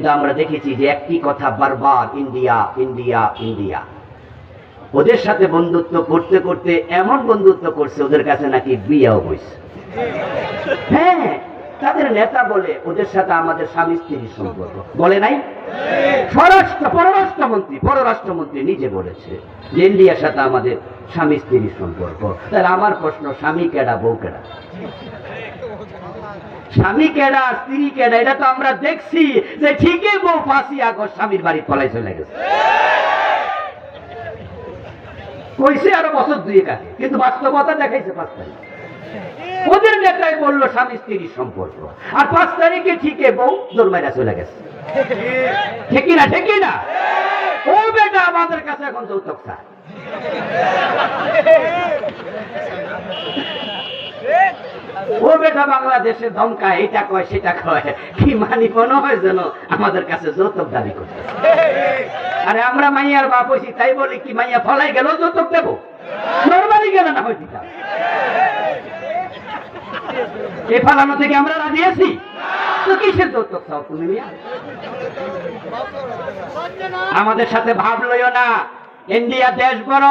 কিন্তু আমরা দেখেছি যে একটি কথা বারবার, ইন্ডিয়া ইন্ডিয়া ইন্ডিয়া। ওদের সাথে বন্ধুত্ব করতে করতে এমন বন্ধুত্ব করছে ওদের কাছে নাকি বিয়েও হয়েছে। হ্যাঁ, তাদের নেতা বলে ওদের সাথে আমাদের স্বামী স্ত্রীর সম্পর্ক, বলে নাই? পররাষ্ট্রমন্ত্রী নিজে বলেছে যে ইন্ডিয়ার সাথে আমাদের স্বামী স্ত্রীর সম্পর্ক। তাহলে আমার প্রশ্ন, স্বামী কেডা বউ কেডা? স্বামী কেডা স্ত্রী কেডা এটা তো আমরা দেখছি যে ঠিকই বউ 5ই আগস্ট স্বামীর বাড়ি পলাই চলে গেছে, কইছে আরো বছর 2 আগে, কিন্তু বাস্তবতা দেখাইছে 5 তারিখ। ওদের নেতাই বললো স্বামী স্ত্রীর সম্পর্ক, আর 5 তারিখে ঠিকই বউ দরমাইরা চলে গেছে। ঠিকই না? ঠিকই না? ও বেটা আমাদের কাছে এখন যৌতুক চায়। ও বেটা বাংলাদেশে ধমকায়, এটা কয় সেটা কয়, কি মানি মনে হয় যেন আমাদের কাছে যৌতুক দাবি করতে। আরে আমরা মাইয়ার বাপ হইছি, তাই বলি কি মাইয়া ফলাই গেল যৌতুক দেবো? নরমালি গেল না হইতি এ ফালানো থেকে আমরা রাজি আছি? তো কিসের যৌতুক চাও তুমি? আমাদের সাথে ভাব লইও না। ইন্ডিয়া দেশ বড়,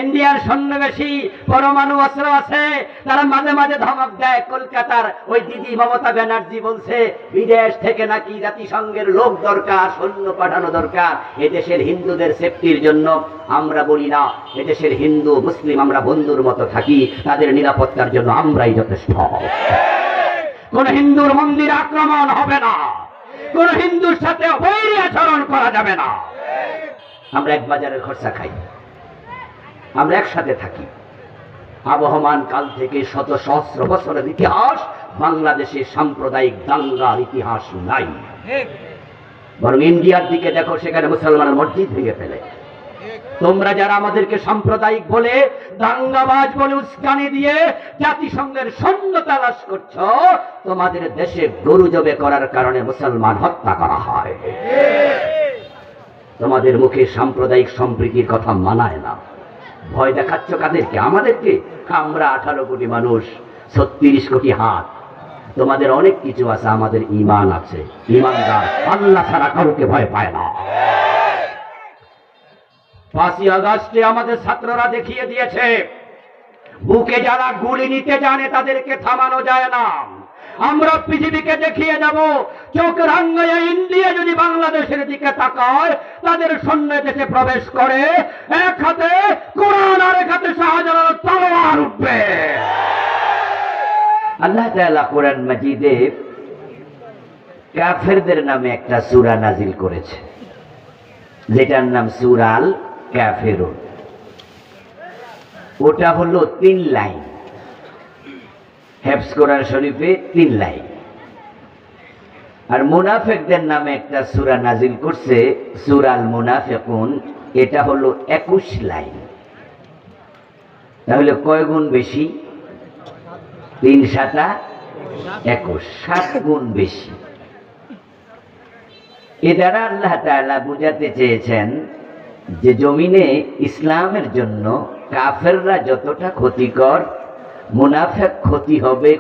ইন্ডিয়ার সৈন্যবেশী, পরমাণু অস্ত্র আছে। তারা মাঝে মাঝে ধমক দেয়। কলকাতার ওই দিদি মমতা ব্যানার্জি বলছে বিদেশ থেকে নাকি জাতিসংঘের লোক দরকার, সৈন্য পাঠানো দরকার এদেশের হিন্দুদের সেফটির জন্য। আমরা বলি না, এদেশের হিন্দু মুসলিম আমরা বন্ধুর মতো থাকি, তাদের নিরাপত্তার জন্য আমরাই যথেষ্ট। কোন হিন্দুর মন্দির আক্রমণ হবে না, কোন হিন্দুর সাথে বৈরী আচরণ করা যাবে না। আমরা এক বাজারের খরচা খাই, আমরা একসাথে থাকি। আবহমান কাল থেকে শত সহস্র বছরের ইতিহাস, বাংলাদেশে সাম্প্রদায়িক দাঙ্গার ইতিহাস নাই। বরং ইন্ডিয়ার দিকে দেখো, সেখানে মুসলমানের মসজিদ ভেঙে ফেলে। তোমরা যারা আমাদেরকে সাম্প্রদায়িক বলে, দাঙ্গাবাজ বলে উস্কানি দিয়ে জাতিসংঘের সৈন্য তালাশ করছো, তোমাদের দেশে গরু জবে করার কারণে মুসলমান হত্যা করা হয়। তোমাদের মুখে সাম্প্রদায়িক সম্প্রীতির কথা মানায় না। ভয় দেখাচ্ছ কাদেরকে? আমাদেরকে। আমরা 18 কোটি মানুষ, 36 কোটি হাত। তোমাদের অনেক কিছু আছে, আমাদের ঈমান আছে। ঈমানদার আল্লাহ ছাড়া কাউকে ভয় পায় না। 5ই আগস্টে আমাদের ছাত্ররা দেখিয়ে দিয়েছে, বুকে যারা গুলি নিতে জানে তাদেরকে থামানো যায় না। আমরা পৃথিবীকে দেখিয়ে যাব, চোখ রাঙ্গাইয়া ইন্ডিয়া যদি বাংলাদেশের দিকে তাকায়, তাদের সৈন্য দেশে প্রবেশ করে, এক হাতে কোরআন আর এক হাতে শাহজালাল তলোয়ার উঠবে। আল্লাহ তাআলা কোরআন মাজিদে কাফেরদের নামে একটা সূরা নাজিল করেছে, যেটার নাম সূরা আল কাফিরুন। ওটা হলো 3 লাইন, হেফজ কোরআন শরীফে 3 লাইন। আর মুনাফিকদের নামে একটা সূরা নাজিল করছে, সূরা আল মুনাফিকুন, এটা হলো 21 লাইন। তাহলে কয় গুণ বেশি? 3 × 7 = 21, 7 গুণ বেশি। এ দ্বারা আল্লাহ তাআলা বুঝাতে চেয়েছেন যে জমিনে ইসলামের জন্য কাফেররা যতটা ক্ষতিকর, মুনাফিক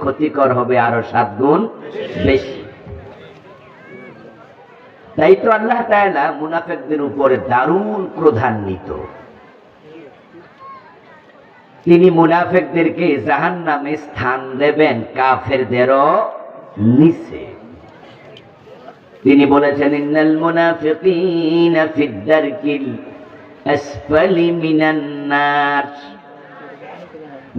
ক্ষতিকর হবে আরো 7 গুণ বেশি। তাই তো আল্লাহ তাআলা মুনাফিকদের উপরে দারুণ ক্রোধান্বিত। তিনি মুনাফিকদেরকে জাহান্নামে স্থান দেবেন কাফেরদেরও নিচে। তিনি বলেছেন, ইন্নাল মুনাফিকিনা ফিদ দারকিল আসফালি মিনান নার।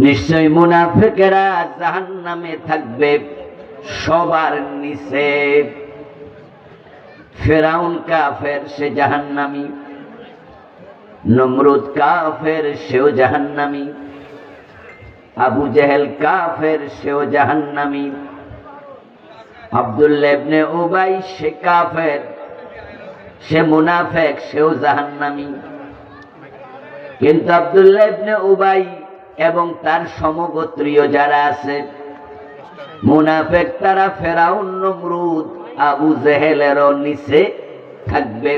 নিশ্চয় মুনাফিকেরা জাহান্নামে থাকবে সবার নিচে। ফেরাউন কাফের, সে জাহান্নামী। নমরুদ কাফের, সেও জাহান্নামী। আবু জেহেল কাফের, সেও জাহান্নামী। আব্দুল্লাহ ইবনে উবাই, সে কাফের, সে মুনাফিক, সেও জাহান্নামী। কিন্তু আব্দুল্লাহ ইবনে উবাই এবং তার সমগোত্রীয় যারা আছে মুনাফিক, তারা ফেরাউন, নমরুদ, আবু জেহেলেরও নিচে থাকবে।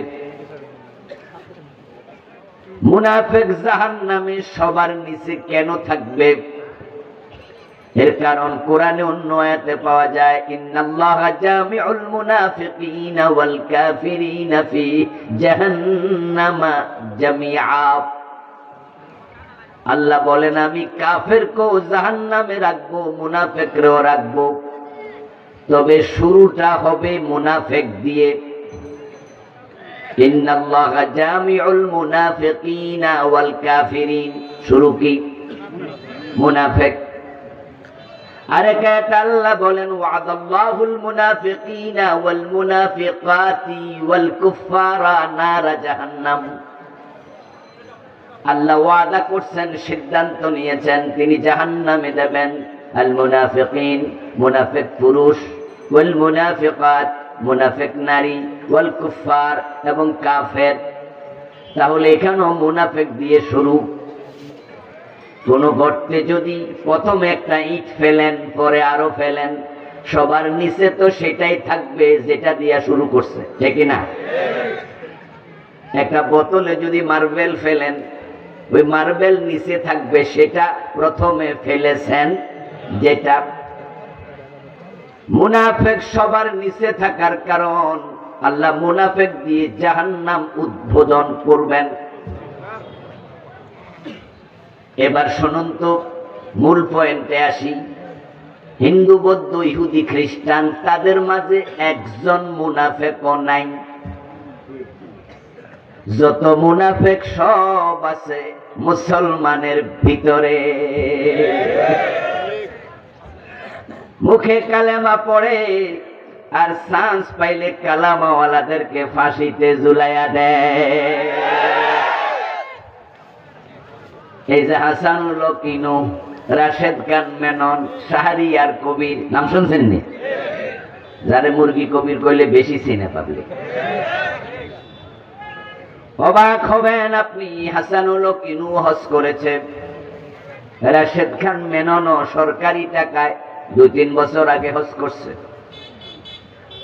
মুনাফিক জাহান্নামে সবার নিচে কেন থাকবে? এর কারণ কোরআনে অন্য আয়াতে পাওয়া যায়, ইন্নাল্লাহা জামিউল মুনাফিকিনা ওয়াল কাফিরিনা ফি জাহান্নামা জামিআ। আল্লাহ বলেন আমি কাফেরকেও জাহান্নামে রাখবো, মুনাফিকরেও রাখবো, তবে শুরুটা হবে মুনাফিক দিয়ে। ইন্নাল্লাহা জামিউল মুনাফিকিনা ওয়াল কাফিরিন, শুরু কি? মুনাফিক। আরেক আয়াতে আল্লাহ বলেন ওয়াদাল্লাহুল মুনাফিকিনা ওয়াল মুনাফিকাতি ওয়াল কুফারা নারা জাহান্নাম। আল্লাহ ওয়াদা করছেন, সিদ্ধান্ত নিয়েছেন তিনি জাহান্নামে দেবেন আল মুনাফিকিন, মুনাফিক পুরুষ, ওয়াল মুনাফিকাত, মুনাফিক নারী, ওয়াল কুফার, এবং কাফের। তাহলে এখানেও মুনাফিক দিয়ে শুরু। কোন গর্তে যদি প্রথমে একটা ইট ফেলেন, পরে আরো ফেলেন, সবার নিচে তো সেটাই থাকবে যেটা দিয়া শুরু করছে, ঠিক না? একটা বোতলে যদি মার্বেল ফেলেন, ওই মার্বেল নিচে থাকবে সেটা প্রথমে ফেলেছেন যেটা। মুনাফিক সবার নিচে থাকার কারণ আল্লাহ মুনাফিক দিয়ে জাহান্নাম উদ্বোধন করবেন। এবার শুনুন তো, মূল পয়েন্টে আসি। হিন্দু, বৌদ্ধ, ইহুদি, খ্রিস্টান, তাদের মাঝে একজন মুনাফিকও নাই। যত মুনাফিক সব আছে মুসলমানের ভিতরে। মুখে কালেমা পড়ে আর চান্স পাইলে কালামাওয়ালাদেরকে ফাঁসিতে ঝুলাইয়া দেয়। এই যে হাসানুল কিনু, রাশেদ খান মেনন, শাহরিয়ার কবির, নাম শুনছেন নি? যারে মুরগি কবির কইলে বেশি চিনে পাবলিক। অবাক হবেন আপনি, হাসানুল কিনু হজ করেছে, রাশেদ খান মেননও সরকারি টাকায় 2-3 বছর আগে হজ করছে।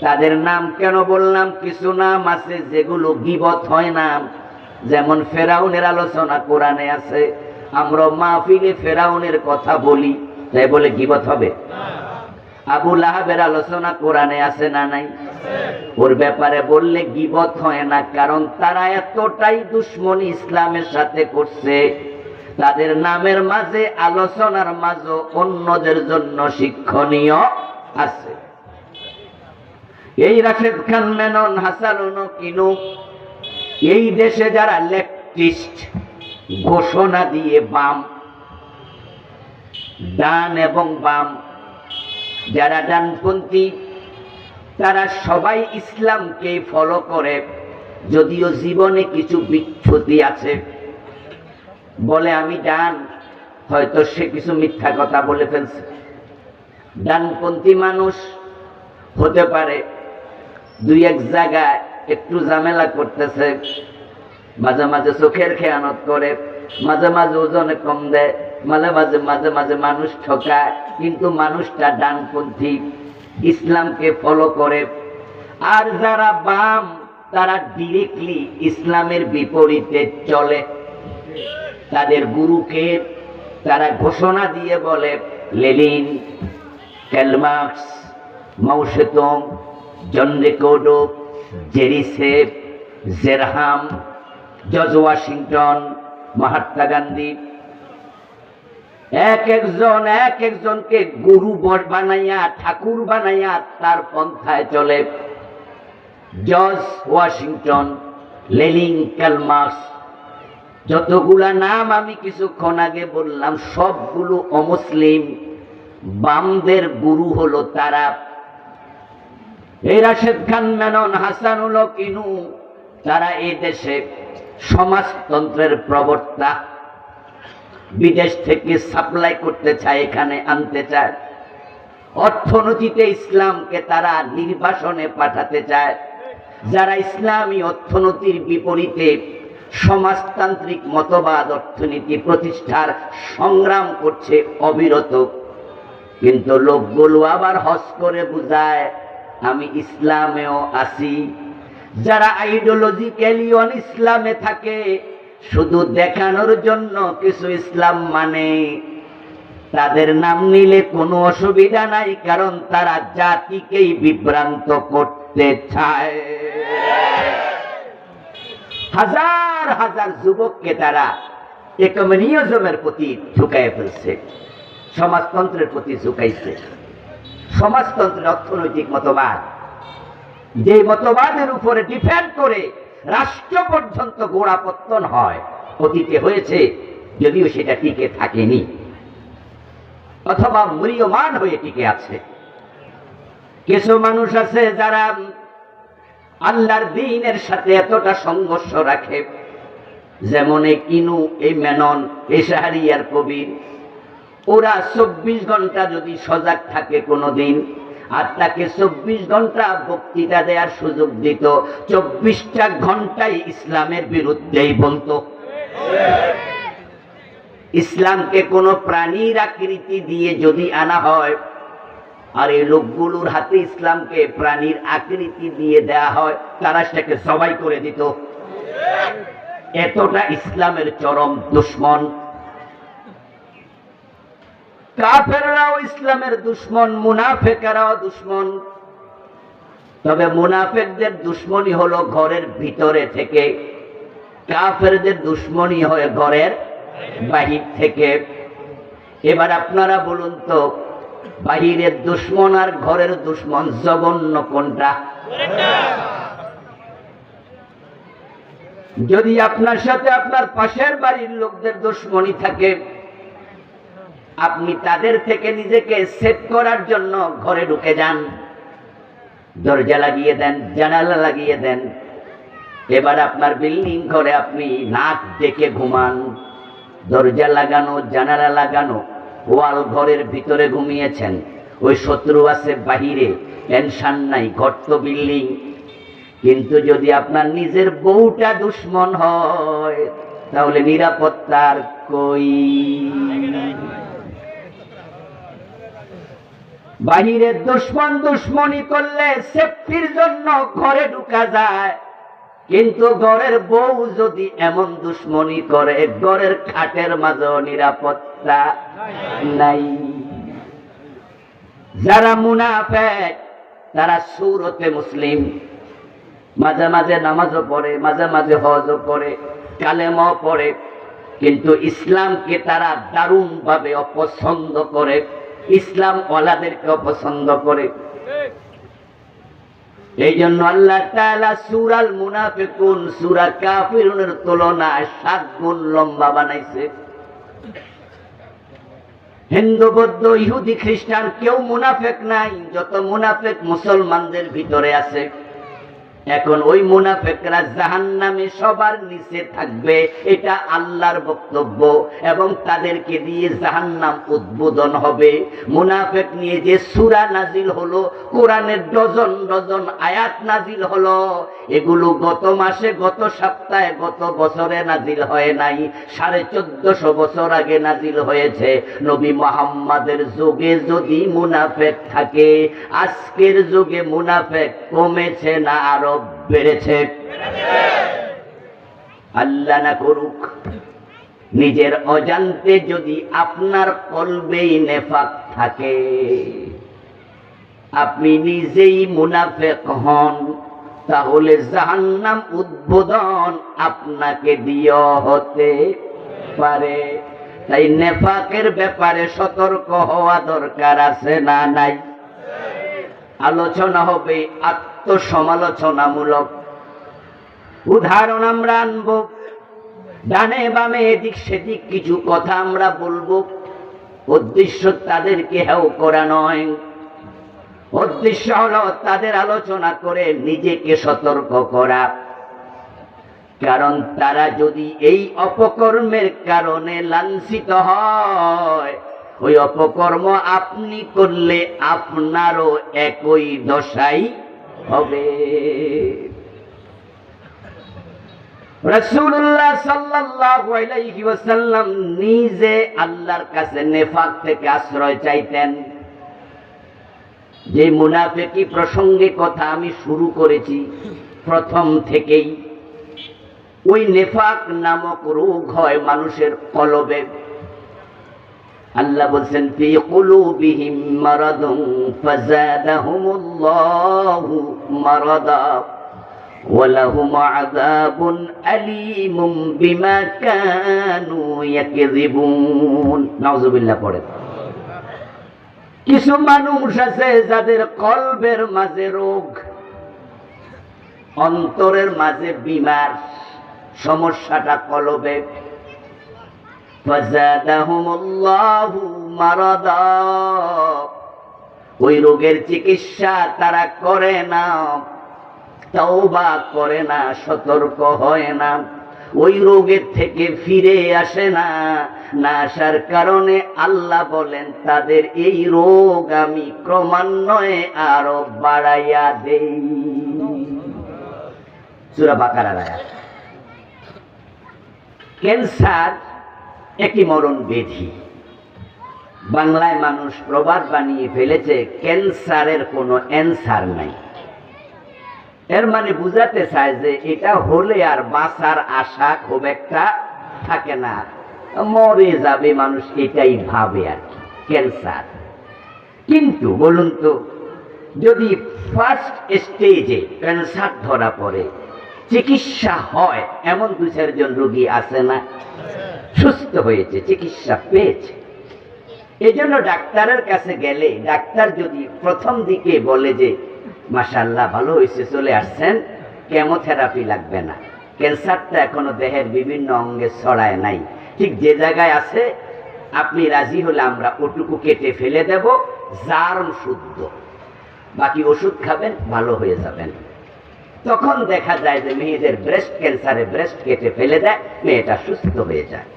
তাদের নাম কেন বললাম? কিছু নাম আছে যেগুলো গীবত হয় না। যেমন ফেরাউনের আলোচনা কোরআনে আছে, আমরা মাহফিলে ফেরাউনের কথা বলি, তাই বলে গীবত হবে? আবু লাহাবের আলোচনা কোরআনে আছে না নাই? ওর ব্যাপারে বললে গীবত হয় না, কারণ তারা এতটাই দুশ্মনী ইসলামের সাথে করছে, তাদের নামের মাঝে, আলোচনার মাঝে অন্যদের জন্য শিক্ষণীয় আছে। এই রাশেদ খান মেনন, হাসানুল কিনু, এই দেশে যারা লেফটিস্ট ঘোষণা দিয়ে বাম, ডান এবং বাম, যারা ডানপন্থী, তারা সবাই ইসলামকে ফলো করে, যদিও জীবনে কিছু বিচ্যুতি আছে। বলে আমি ডান, হয়তো সে কিছু মিথ্যা কথা বলে ফেলছে। ডানপন্থী মানুষ হতে পারে 2-1 জায়গায় একটু ঝামেলা করতেছে, মাঝে মাঝে চোখের খেয়ানত করে, মাঝে মাঝে ওজনে কম দেয়, মাঝে মাঝে মানুষ ঠকায়, কিন্তু মানুষটা ডানপন্থী, ইসলামকে ফলো করে। আর যারা বাম, তারা ডিরেক্টলি ইসলামের বিপরীতে চলে। তাদের গুরুকে তারা ঘোষণা দিয়ে বলে Lenin, Karl Marx, Mao Tsetung, John Ricardo, জেরি সেফ, জেরহাম, জর্জ ওয়াশিংটন, মহাত্মা গান্ধী, এক একজনকে গুরু বানাইয়া, ঠাকুর বানাইয়া তার পন্থায় চলে। George Washington, Lenin, Karl Marx, যতগুলা নাম আমি কিছুক্ষণ আগে বললাম, সবগুলো অমুসলিম। বামদের গুরু হলো তারা। এই রাশেদ খান মেনন, হাসানুল কিনু, তারা এই দেশে সমাজতন্ত্রের প্রবক্তা। বিদেশ থেকে সাপ্লাই করতে চায়, এখানে আনতে চায়। অর্থনীতিতে ইসলামকে তারা নির্বাসনে পাঠাতে চায়। যারা ইসলামী অর্থনীতির বিপরীতে সমাজতান্ত্রিক মতবাদ অর্থনীতি প্রতিষ্ঠার সংগ্রাম করছে অবিরত, কিন্তু লোকগুলো আবার হজ করে বুঝায় আমি ইসলামেও আছি। যারা আইডিওলজিক্যালি অন ইসলামে থাকে, শুধু দেখানোর জন্য কিছু ইসলাম মানে, তাদের নাম নিলে কোনো অসুবিধা নাই, কারণ তারা জাতিকেই বিভ্রান্ত করতে চায়। হাজার হাজার যুবককে তারা একমেনিয়জমের প্রতি ঝুঁকাইয়া ফেলছে, সমাজতন্ত্রের প্রতি ঝুঁকাইছে। সমাজতন্ত্রের অর্থনৈতিক মতবাদ, যে মতবাদের উপরে ডিপেন্ড করে রাষ্ট্র পর্যন্ত গোড়াপত্তন হয়, অতীতে হয়েছে, যদিও সেটা টিকে থাকেনি অথবা ম্রিয়মান হয়ে টিকে আছে। কিছু মানুষ আছে যারা আল্লাহর দ্বীনের সাথে এতটা সংঘর্ষ রাখে, যেমন এই কিনু, এই মেনন, এই শাহরিয়ার কবির, ওরা 24 ঘন্টা যদি সজাগ থাকে কোনোদিন, আর তাকে 24 ঘন্টা বক্তৃতা দেওয়ার সুযোগ দিত, 24টা ঘন্টায় ইসলামের বিরুদ্ধেই বলতো। ইসলামকে কোনো প্রাণীর আকৃতি দিয়ে যদি আনা হয়, আর এই লোকগুলোর হাতে ইসলামকে প্রাণীর আকৃতি দিয়ে দেয়া হয়, তারা সেটাকে জবাই করে দিত। এতটা ইসলামের চরম দুশমন। কাফেররাও ইসলামের দুশমন, মুনাফেকেরাও দুশমন। তবে মুনাফেকদের দুশমনী হলো ঘরের ভিতরে থেকে, কাফেরদের দুশমনী হয় ঘরের বাহির থেকে। এবার আপনারা বলুন তো, বাহিরের দুশমন আর ঘরের দুশমন জঘন্য কোনটা? যদি আপনার সাথে আপনার পাশের বাড়ির লোকদের দুশমনী থাকে, আপনি তাদের থেকে নিজেকে সেভ করার জন্য ঘরে ঢুকে যান, দরজা লাগিয়ে দেন, জানালা লাগিয়ে দেন। এবার আপনার বিল্ডিং ঘরে আপনি নাক ডেকে ঘুমান, দরজা লাগানো, জানালা লাগানো, ওয়াল ঘরের ভিতরে ঘুমিয়েছেন। ওই শত্রু আছে বাহিরে, টেনশন নাই, ঘর তো বিল্ডিং। কিন্তু যদি আপনার নিজের বউটা দুশমন হয়, তাহলে নিরাপত্তার কই? বাহিরের দুশমন দুশমনি করলে সেফটির জন্য ঘরে ঢুকা যায়, কিন্তু ঘরের বউ যদি এমন দুশমনি করে, ঘরের খাটের মাঝে নিরাপত্তা নাই। যারা মুনাফিক তারা সূরতে মুসলিম, মাঝে মাঝে নামাজও পড়ে, মাঝে মাঝে হজও করে, কালেমাও পড়ে, কিন্তু ইসলামকে তারা দারুণ ভাবে অপছন্দ করে, ইসলাম ওয়ালাদেরকে অপছন্দ করে। এই জন্য আল্লাহ তাআলা সূরাল মুনাফিকুন, সূরা কাফিরুনের তুলনায় 7 গুণ লম্বা বানাইছে। হিন্দু, বৌদ্ধ, ইহুদি, খ্রিস্টান কেউ মুনাফিক নাই, যত মুনাফিক মুসলমানদের ভিতরে আছে। এখন ওই মুনাফিকরা জাহান্নামে সবার নিচে থাকবে, এটা আল্লাহর বক্তব্য, এবং তাদেরকে দিয়ে জাহান্নাম উদ্বোধন হবে। মুনাফিক নিয়ে যে সূরা নাজিল হলো, কোরআনের ডজন ডজন আয়াত নাজিল হলো, এগুলো গত মাসে, গত সপ্তাহে, গত বছরে নাজিল হয় নাই, 1450 বছর আগে নাজিল হয়েছে। নবী মুহাম্মাদের যুগে যদি মুনাফিক থাকে, আজকের যুগে মুনাফিক কমেছে না আরো বেড়েছে? আল্লাহ না করুক, নিজের অজান্তে যদি আপনার কলবেই নেফাক থাকে, আপনি নিজেই মুনাফিক হন, তাহলে জাহান্নাম উদ্বোধন আপনাকে দিয়ে হতে পারে। তাই নেফাকের ব্যাপারে সতর্ক হওয়া দরকার আছে না নাই? আলোচনা হবে আত্মসমালোচনামূলক। উদাহরণ আমরা আনবো, ডানে বামে এদিক সেদিক কিছু কথা আমরা বলবো। উদ্দেশ্য তাদেরকে হেও করা নয়, উদ্দেশ্য হলো তাদের আলোচনা করে নিজেকে সতর্ক করা। কারণ তারা যদি এই অপকর্মের কারণে লাঞ্ছিত হয়, ওই অপকর্ম আপনি করলে আপনারও একই দশাই হবে। রাসূলুল্লাহ সাল্লাল্লাহু আলাইহি ওয়াসাল্লাম নিজে আল্লাহর কাছে নেফাক থেকে আশ্রয় চাইতেন। যে মুনাফিকি প্রসঙ্গে কথা আমি শুরু করেছি প্রথম থেকেই, ওই নেফাক নামক রোগ হয় মানুষের কলবে। আল্লাহ বলছেন ফি কুলুবিহিম মারাদুন ফাযাদাহুমুল্লাহু মারাদা ওয়া লাহুম আযাবুন আলীমুম বিমা কানু ইয়াকযিবুন। নাউযুবিল্লাহ পড়ে। কিছু মানুষ আছে যাদের কলবের মাঝে রোগ, অন্তরের মাঝে বিমার, সমস্যাটা কলবে। ফাযাদাহুমুল্লাহু মারাদা, ওই রোগের চিকিৎসা তারা করে না, তওবা করে না, সতর্ক হয় না, ওই রোগের থেকে ফিরে আসে না। না আসার কারণে আল্লাহ বলেন তাদের এই রোগ আমি ক্রমান্বয়ে আরো বাড়াইয়া দেই। সূরা বাকারার আয়াত। ক্যান্সার একটি মরণ ব্যাধি। বাংলায় মানুষ প্রবাদ বানিয়ে ফেলেছে ক্যান্সারের কোনো অ্যান্সার নাই। এর মানে বুঝাতে চায় যে এটা হলে আর বাঁচার আশা খুব একটা থাকে না, মরে যাবে মানুষ, এটাই ভাবে আর কি ক্যান্সার। কিন্তু বলুন তো, যদি ফার্স্ট স্টেজে ক্যান্সার ধরা পড়ে, চিকিৎসা হয়, এমন 2-4 জন রোগী আছে না, সুস্থ হয়েছে, চিকিৎসা পেয়েছে। এজন্য ডাক্তারের কাছে গেলে ডাক্তার যদি প্রথম দিকে বলে যে মাশাআল্লাহ ভালো হয়েছে, চলে আসছেন, কেমোথেরাপি লাগবে না, ক্যান্সারটা এখনো দেহের বিভিন্ন অঙ্গে ছড়ায় নাই, ঠিক যে জায়গায় আছে আপনি রাজি হলে আমরা ওটুকু কেটে ফেলে দেব, জার্ম শুদ্ধ, বাকি ওষুধ খাবেন, ভালো হয়ে যাবেন। তখন দেখা যায় যে মেয়েদের ব্রেস্ট ক্যান্সারে ব্রেস্ট কেটে ফেলে দেয়, মেয়েটা সুস্থ হয়ে যায়।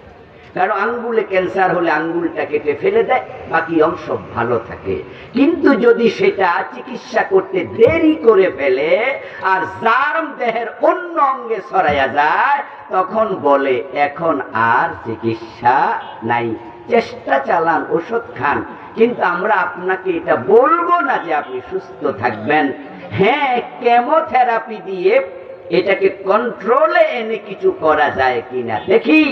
কারণ আঙ্গুলে ক্যান্সার হলে আঙ্গুলটা কেটে ফেলে দেয়, বাকি অংশ ভালো থাকে। কিন্তু যদি সেটা চিকিৎসা করতে দেরি করে ফেলে আর জার্ম দেহের অন্য অঙ্গে ছড়াইয়া যায়, তখন বলে এখন আর চিকিৎসা নাই, চেষ্টা চালান, ওষুধ খান, কিন্তু আমরা আপনাকে এটা বলবো না যে আপনি সুস্থ থাকবেন। হ্যাঁ, কেমোথেরাপি দিয়ে এটাকে কন্ট্রোলে এনে কিছু করা যায় কিনা দেখি,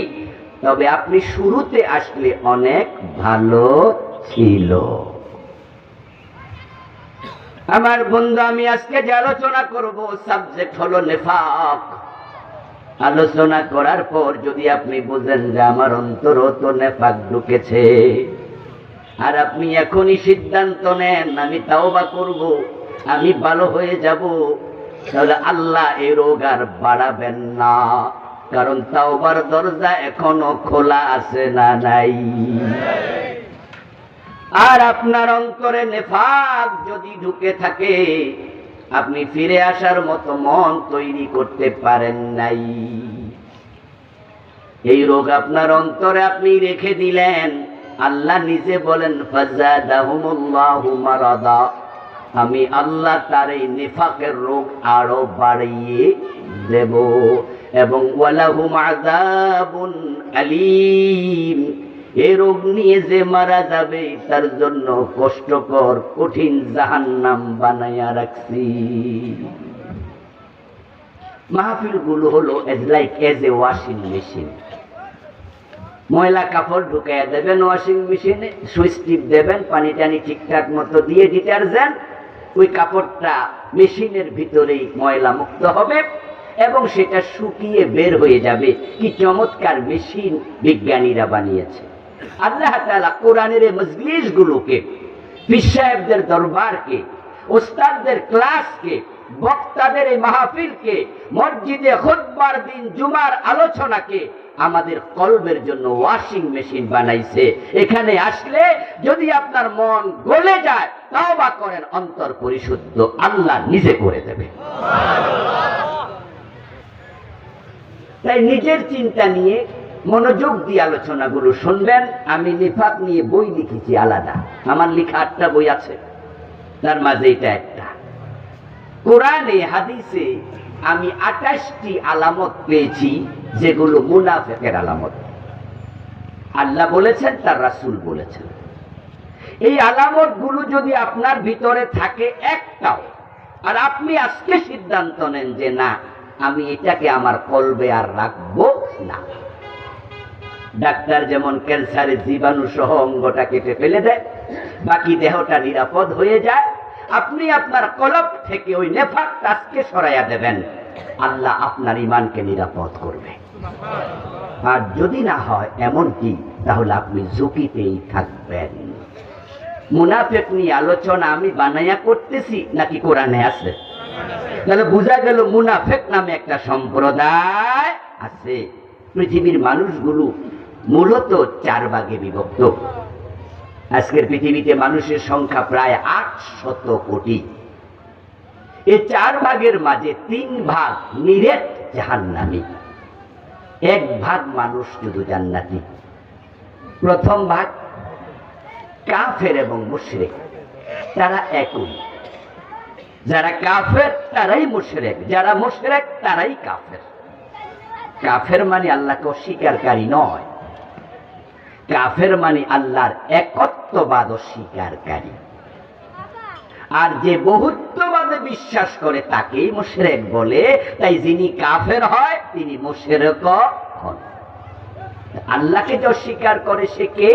তবে আপনি শুরুতে আসলে অনেক ভালো ছিল। আমার বন্ধু, আমি আজকে যে আলোচনা করব সাবজেক্ট হলো নেফাক। আলোচনা করার পর যদি আপনি বুঝেন যে আমার অন্তরও তো নেফাক ঢুকেছে, আর আপনি এখনই সিদ্ধান্ত নেন আমি তাওবা করব, আমি ভালো হয়ে যাব, তাহলে আল্লাহ এই রোগ আর বাড়াবেন না, কারণ তাওবার দরজা এখনো খোলা আছে না নাই? আর আপনার অন্তরে নেফাক যদি ঢুকে থাকে, আপনি ফিরে আসার মতো মন তৈরি করতে পারেন নাই, এই রোগ আপনার অন্তরে আপনি রেখে দিলেন। আল্লাহ নিজে বলেন ফাযাদাহুমুল্লাহু মারাদা, আমি আল্লাহ তার এই নিফাকের রোগ আরো বাড়িয়ে দেব, এবং ওয়ালাহুম আযাবুন আলীম, এই রোগ নিয়ে যে মারা যাবে তার জন্য কষ্টকর কঠিন জাহান্নাম বানায়া রাখছি। মাহফিলগুলো হলো এজ এ ওয়াশিং মেশিন। ময়লা কাপড় ঢুকাইয়া দেবেন ওয়াশিং মেশিনে, সুইচ টিপ দেবেন, পানি টানি ঠিকঠাক মতো দিয়ে ডিটারজেন্ট, ওই কাপড়টা মেশিনের ভিতরেই ময়লা মুক্ত হবে এবং সেটা শুকিয়ে বের হয়ে যাবে। কি চমৎকার মেশিন বিজ্ঞানীরা বানিয়েছে। আল্লাহ তাআলা কোরআনের এই মজলিসগুলোকে, পীর সাহেবদের দরবারকে, ওস্তাদদের ক্লাসকে, বক্তাদের এই মাহফিলকে, মসজিদে খুতবার দিন জুমার আলোচনাকে আমাদের কলবের জন্য ওয়াশিং মেশিন বানাইছে। এখানে আসলে যদি আপনার মন গলে যায়, তাওবা করেন, অন্তর পরিশুদ্ধ আল্লাহ নিজে করে দেবে। তাই নিজের চিন্তা নিয়ে মনোযোগ দিয়ে আলোচনাগুলো শুনবেন। আমি নিফাক নিয়ে বই লিখেছি আলাদা, আমার লেখা 8টা বই আছে, তার মাঝে এটা একটা। কোরআনে হাদিসে আমি 28টি আলামত পেয়েছি যেগুলো মুনাফিকের আলামত। আল্লাহ বলেছেন, তার রাসূল বলেছেন। এই আলামতগুলো যদি আপনার ভিতরে থাকে একটাও, আর আপনি আজকে সিদ্ধান্ত নেন যে না, আমি এটাকে আমার কলবে আর রাখবো না, ডাক্তার যেমন ক্যান্সারের জীবাণু সহ অঙ্গটা কেটে ফেলে দেয়, বাকি দেহটা নিরাপদ হয়ে যায়, আপনি আপনার কলব থেকে ওই নেফাকটা আজকে সরাইয়া দেবেন, আল্লাহ আপনার ঈমানকে নিরাপদ করবে। আর যদি না হয় এমনটি, তাহলে আপনি ঝুঁকিতেই থাকবেন। মুনাফিক নিয়ে আলোচনা আমি বানাইয়া করতেছি নাকি কোরআনে আছে? তাহলে বোঝা গেল মুনাফিক নামে একটা সম্প্রদায় আছে। পৃথিবীর মানুষগুলো মূলত 4 ভাগে বিভক্ত। আজকের পৃথিবীতে মানুষের সংখ্যা প্রায় 800 কোটি। এই 4 ভাগের মাঝে 3 ভাগ নিরেট জাহান্নামী, 1 ভাগ মানুষ শুধু জান্নাতি। প্রথম ভাগ কাফের এবং মুশরিক, তারা একই। যারা কাফের তারাই মুশরিক, যারা মুশরিক তারাই কাফের। কাফের মানে আল্লাহকে অস্বীকারী নয়, কাফের মানে আল্লাহর একত্ববাদ অস্বীকারী। আর যে বহুত্ববাদে বিশ্বাস করে তাকেই মুশরিক বলে। তাই যিনি কাফের হয় তিনি মুশরিক হন। আল্লাহকে যে অস্বীকার করে সে কে?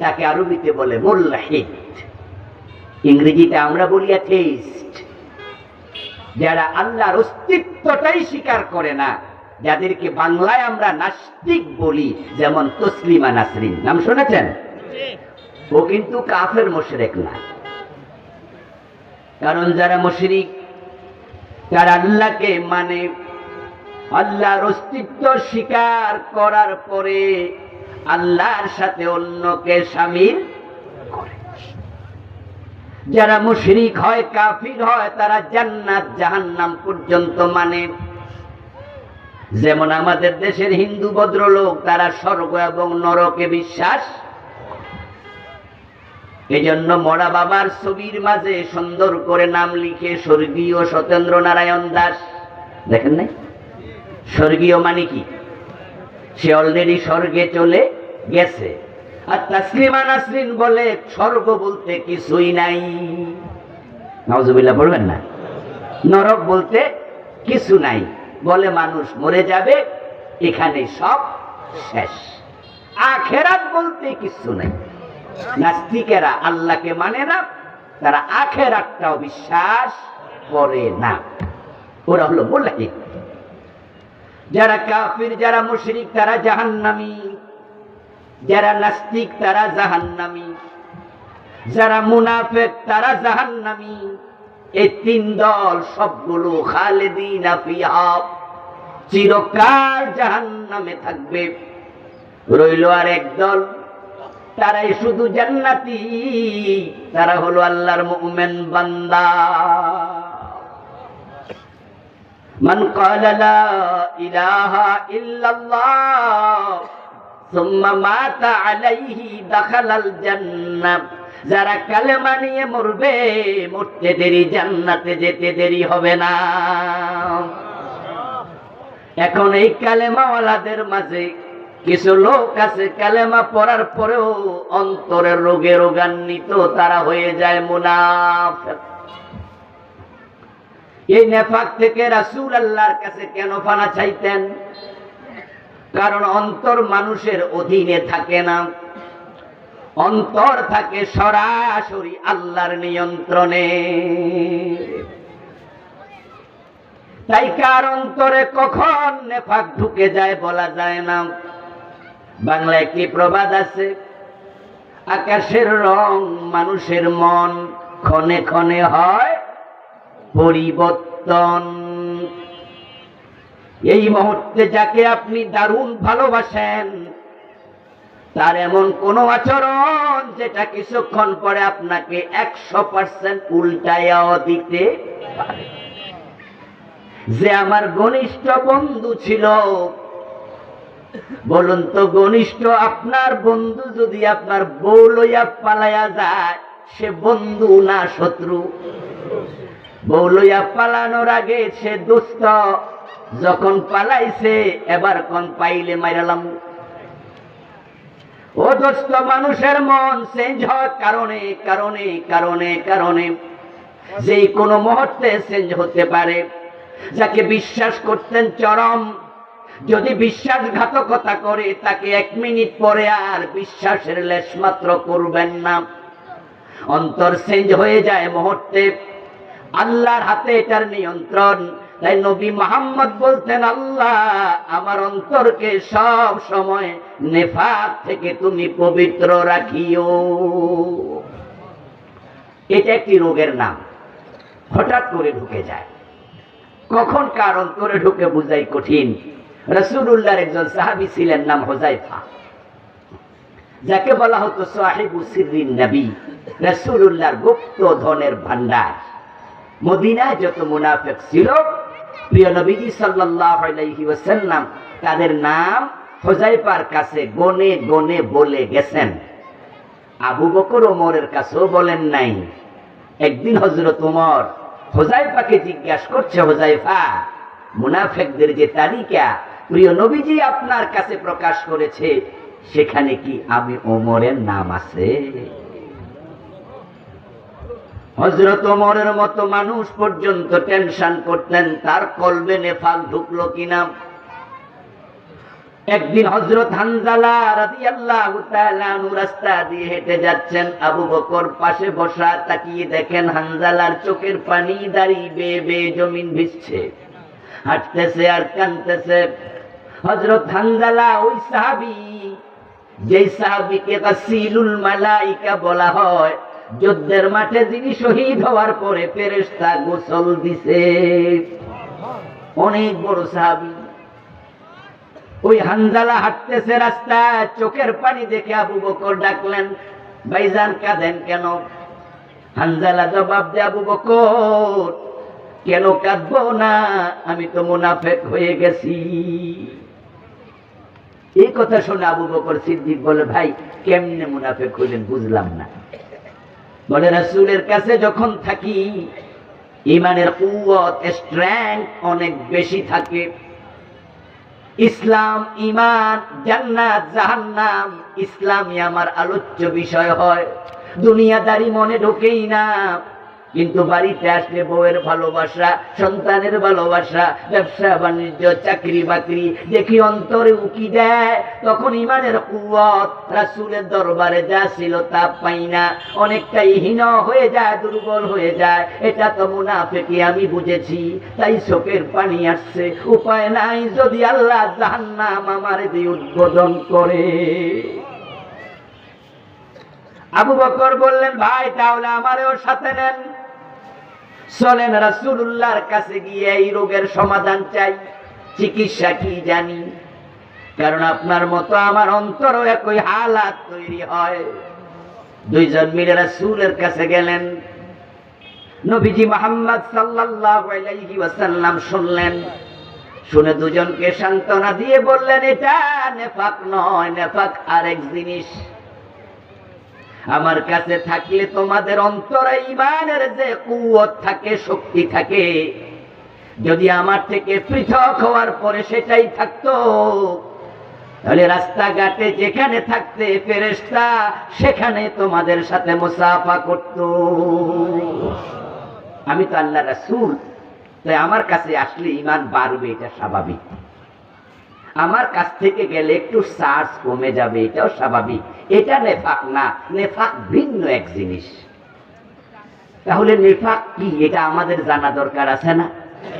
তাকে আরবিতে বলে মুলহিদ, ইংরেজিতে আমরা বলি অ্যাথেইস্ট। যারা আল্লাহর অস্তিত্বটাই স্বীকার করে না, যাদেরকে বাংলায় আমরা নাস্তিক বলি, যেমন তসলিমা নাসরিন, নাম শুনেছেন? ও কিন্তু কাফের মুশরিক না। কারণ যারা মুশরিক তারা আল্লাহকে মানে, আল্লাহর অস্তিত্ব স্বীকার করার পরে আল্লাহর সাথে অন্যকে শামিল করে। যারা মুশরিক হয়, কাফির হয়, তারা জান্নাত জাহান্নাম পর্যন্ত মানে। যেমন আমাদের দেশের হিন্দু ভদ্রলোক, তারা স্বর্গ এবং নরকে বিশ্বাস। এই জন্য মরা বাবার ছবির মাঝে সুন্দর করে নাম লিখে স্বর্গীয় সত্যেন্দ্র নারায়ণ দাস, দেখেন নাই? স্বর্গীয় মানে কি? সে অলরেডি স্বর্গে চলে গেছে। আর তাসলিমা নাসরিন বলে স্বর্গ বলতে কিছুই নাই। নাউজুবিল্লাহ বলবেন না? নরক বলতে কিছু নাই, বলে মানুষ মরে যাবে, এখানে সব শেষ। আখেরাত বলতে কিছু নাই। নাস্তিকেরা আল্লাহকে মানে না, তারা আখেরাতটাও বিশ্বাস করে না। ওরা হলো মুলহিদ। যারা কাফির, যারা মুশরিক, তারা জাহান্নামী। যারা নাস্তিক তারা জাহান্নামী, যারা মুনাফিক তারা জাহান্নামী। এই 3 দল সবগুলো খালিদিনা ফিহা, চিরকাল জাহান্নামে থাকবে। রইল আর এক দল, তারাই শুধু জান্নাতি, তারা হলো আল্লাহর মুমিন বান্দা। মান ক্বালা লা ইলাহা ইল্লাল্লাহ সুম্মা মাতা আলাইহি দাখালাল জান্নাহ। যারা কালেমা নিয়ে মরবে, মরতে দেরি, জান্নাতে যেতে দেরি হবে না। এখন এই কালেমাওয়ালাদের মাঝে কিছু লোক আছে, কালেমা পড়ার পরেও অন্তরের রোগে রোগান্বিত, তারা হয়ে যায় মুনাফিক। এই নেফাক থেকে রাসূল আল্লাহর কাছে কেন পানা চাইতেন? কারণ অন্তর মানুষের অধীনে থাকে না, অন্তর থাকে সরাসরি আল্লাহর নিয়ন্ত্রণে। তাই কার অন্তরে কখন নেফাক ঢুকে যায় বলা যায় না। বাংলায় একটি প্রবাদ আছে, আকাশের রং মানুষের মন, ক্ষণে ক্ষণে হয় পরিবর্তন। এই মুহূর্তে যাকে আপনি দারুণ ভালোবাসেন, তার এমন কোন আচরণ যেটা কিছুক্ষণ পরে আপনাকে 100% উল্টাইয়াও দিতে পারে। যে আমার ঘনিষ্ঠ বন্ধু ছিল, বলুন তো ঘনিষ্ঠ আপনার বন্ধু যদি আপনার বউ লইয়া পালাইয়া যায়, সে বন্ধু না শত্রু? বউ লইয়া পালানোর আগে সে দুষ্ট, যখন পালাইছে এবার কোন পাইলে মাইরালাম। ও দোস্ত, মানুষের মন চেঞ্জ হয় কারণে কারণে কারণে কারণে, যেই কোনো মুহূর্তে চেঞ্জ হতে পারে। যাকে বিশ্বাস করতেন চরম, যদি বিশ্বাসঘাতকতা করে তাকে 1 মিনিট পরে আর বিশ্বাসের লেশ মাত্র করবেন না। অন্তর চেঞ্জ হয়ে যায় মুহূর্তে। আল্লাহর হাতে এটার নিয়ন্ত্রণ। তাই নবী মুহাম্মদ বলতেন, আল্লাহ আমার অন্তরকে সব সময় নেফাক থেকে তুমি পবিত্র রাখিও। এটা একটি রোগের নাম, হঠাৎ করে ঢুকে যায়। কখন কার অন্তরে ঢুকে বুঝাই কঠিন। রাসূলুল্লাহর একজন সাহাবী ছিলেন, নাম হুযায়ফা, যাকে বলা হতো সাহিবু সিররিন নবী, রাসূলুল্লাহর গুপ্ত ধনের ভান্ডার। মদিনায় যত মুনাফিক ছিল, প্রিয় নবীজি সাল্লাল্লাহু আলাইহি ওয়াসাল্লাম তাদের নাম হুযায়ফার কাছে গনে গনে বলে গেছেন। আবু বকর ওমরের কাছেও বলেন নাই। একদিন হযরত ওমর হুযায়ফাকে জিজ্ঞাসা করছে, হুযায়ফা, মুনাফিকদের যে তালিকা প্রিয় নবীজি আপনার কাছে প্রকাশ করেছে, সেখানে কি আমি ওমরের নাম আছে? হযরত ওমরের মতো মানুষ পর্যন্ত টেনশন করতেন তার কলবে নেফাক ঢুকলো কিনা। একদিন হযরত হানজালা রাদিয়াল্লাহু তাআলা আনহু রাস্তা দিয়ে হেঁটে যাচ্ছেন, আবু বকর পাশে বসা। তাকিয়ে দেখেন হানজালার চোখের পানি দাঁড়িয়ে বেয়ে বেয়ে জমিন ভিজছে, হাঁটতেছে আর কাঁদতেছে। হযরত হানজালা ওই সাহাবী, যেই সাহাবীকে গাসিলুল মালাইকা বলা হয়, যুদ্ধের মাঠে যিনি শহীদ হওয়ার পরে ফেরেশতা গোসল দিছে, অনেক বড় সাহাবী। ওই হানজালা হাঁটতেছে রাস্তায়, চোখের পানি দেখে আবু বকর ডাকলেন, ভাইজান কাঁদেন কেন? হানজালা জবাব দেয়, আবু বকর কেন কাঁদবো না, আমি তো মুনাফিক হয়ে গেছি। এই কথা শুনে আবু বকর সিদ্দিক বলে, ভাই কেমনে মুনাফিক হইলেন বুঝলাম না। বলে, রাসূলের কাছে যখন থাকি ঈমানের কুওয়াত, স্ট্রেংথ অনেক বেশি থাকে। ইসলাম, ঈমান, জান্নাত, জাহান্নাম ইসলামই আমার আলোচ্য বিষয় হয়। দুনিয়াদারি মনে ঢোকেই না। কিন্তু বাড়িতে আসলে বউয়ের ভালোবাসা, সন্তানের ভালোবাসা, ব্যবসা বাণিজ্য, চাকরি বাকরি দেখি অন্তরে উকি দেয়। তখন ঈমানের কুওয়াত রাসূলের দরবারে যা ছিল তা পাই না, অনেকটাই হীন হয়ে যায়, দুর্বল হয়ে যায়। এটা তো মুনাফিকি আমি বুঝেছি, তাই চোখের পানি আসছে। উপায় নাই, যদি আল্লাহ জাহান্নাম আমার দিয়ে উদ্বোধন করে। আবু বকর বললেন, ভাই তাহলে আমারও সাথে নেন, চলেন রাসূলুল্লাহর কাছে গিয়ে এই রোগের সমাধান চাই, চিকিৎসা কি জানি। কারণ আপনার মতো আমার অন্তরও একই হালাত তৈরি হয়। দুইজন মিলে রাসূলের কাছে গেলেন। নবীজি মুহাম্মদ সাল্লাল্লাহু আলাইহি ওয়াসাল্লাম শুনলেন, শুনে দুজনকে সান্ত্বনা দিয়ে বললেন, এটা নেফাক নয়, নেফাক আরেক জিনিস। আমার কাছে থাকলে তোমাদের অন্তরে ঈমানের যে কুওয়াত থাকে, শক্তি থাকে, যদি আমার থেকে পৃথক হওয়ার পরে সেটাই থাকতো, তাহলে রাস্তাঘাটে যেখানে থাকতে ফেরেশতা, সেখানে তোমাদের সাথে মুসাফা করত। আমি তো আল্লাহর রাসূল, তাই আমার কাছে আসলে ঈমান বাড়বে, এটা স্বাভাবিক। আমার কাছ থেকে গেলে একটু চার্জ কমে যাবে, এটাও স্বাভাবিক। এটা নেফাক না, নেফাক ভিন্ন এক জিনিস। তাহলে নেফাক কি, এটা আমাদের জানা দরকার আছে না?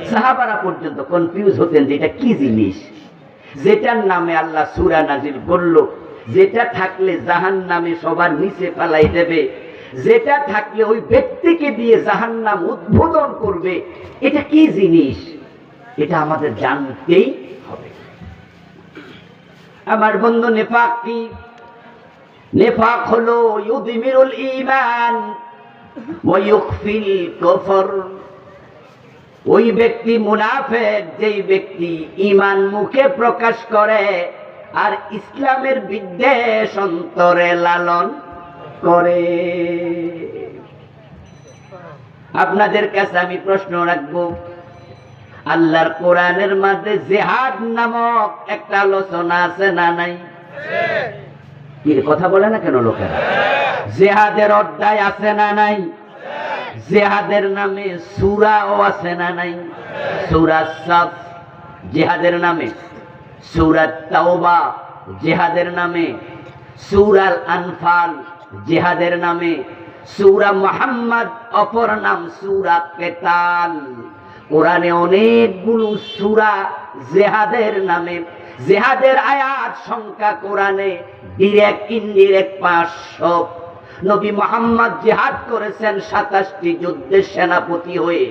সাহাবারা পর্যন্ত কনফিউজ হতেন যে এটা কি জিনিস, যেটার নামে আল্লাহ সূরা নাজিল করল, যেটা থাকলে জাহান্নামে সবার নিচে ফেলাই দেবে, যেটা থাকলে ওই ব্যক্তিকে দিয়ে জাহান্নাম উদ্বোধন করবে, এটা কি জিনিস, এটা আমাদের জানতেই হবে। আমার বন্ধু, নেফাক কি? নেফাক হলো ইউদমিরুল ঈমান ওয়া ইউখফিল কুফর। ওই ব্যক্তি মুনাফিক, যেই ব্যক্তি ঈমান মুখে প্রকাশ করে আর ইসলামের বিদ্বেষ অন্তরে লালন করে। আপনাদের কাছে আমি প্রশ্ন রাখবো, আল্লাহর কোরআনের মধ্যে জিহাদ নামক একটা আলোচনা আছে না নাই? কি কথা বলে না কেন লোকেরা? জিহাদের অধ্যায় আছে না নাই? জিহাদের নামে সূরাও আছে না নাই? সূরা সাফ জিহাদের নামে। সূরা তাওবা জিহাদের নামে, সূরা আল আনফাল জিহাদের নামে, সূরা মুহাম্মদ অপর নাম সূরা কিতাল। কোরআনে অনেকগুলো সূরা জিহাদের নামে। জিহাদের আয়াত সংখ্যা কোরআনে ডিরেক্ট ইনডিরেক্ট 500। নবী মুহাম্মদ জিহাদ করেছেন 27টি যুদ্ধের সেনাপতি হয়ে।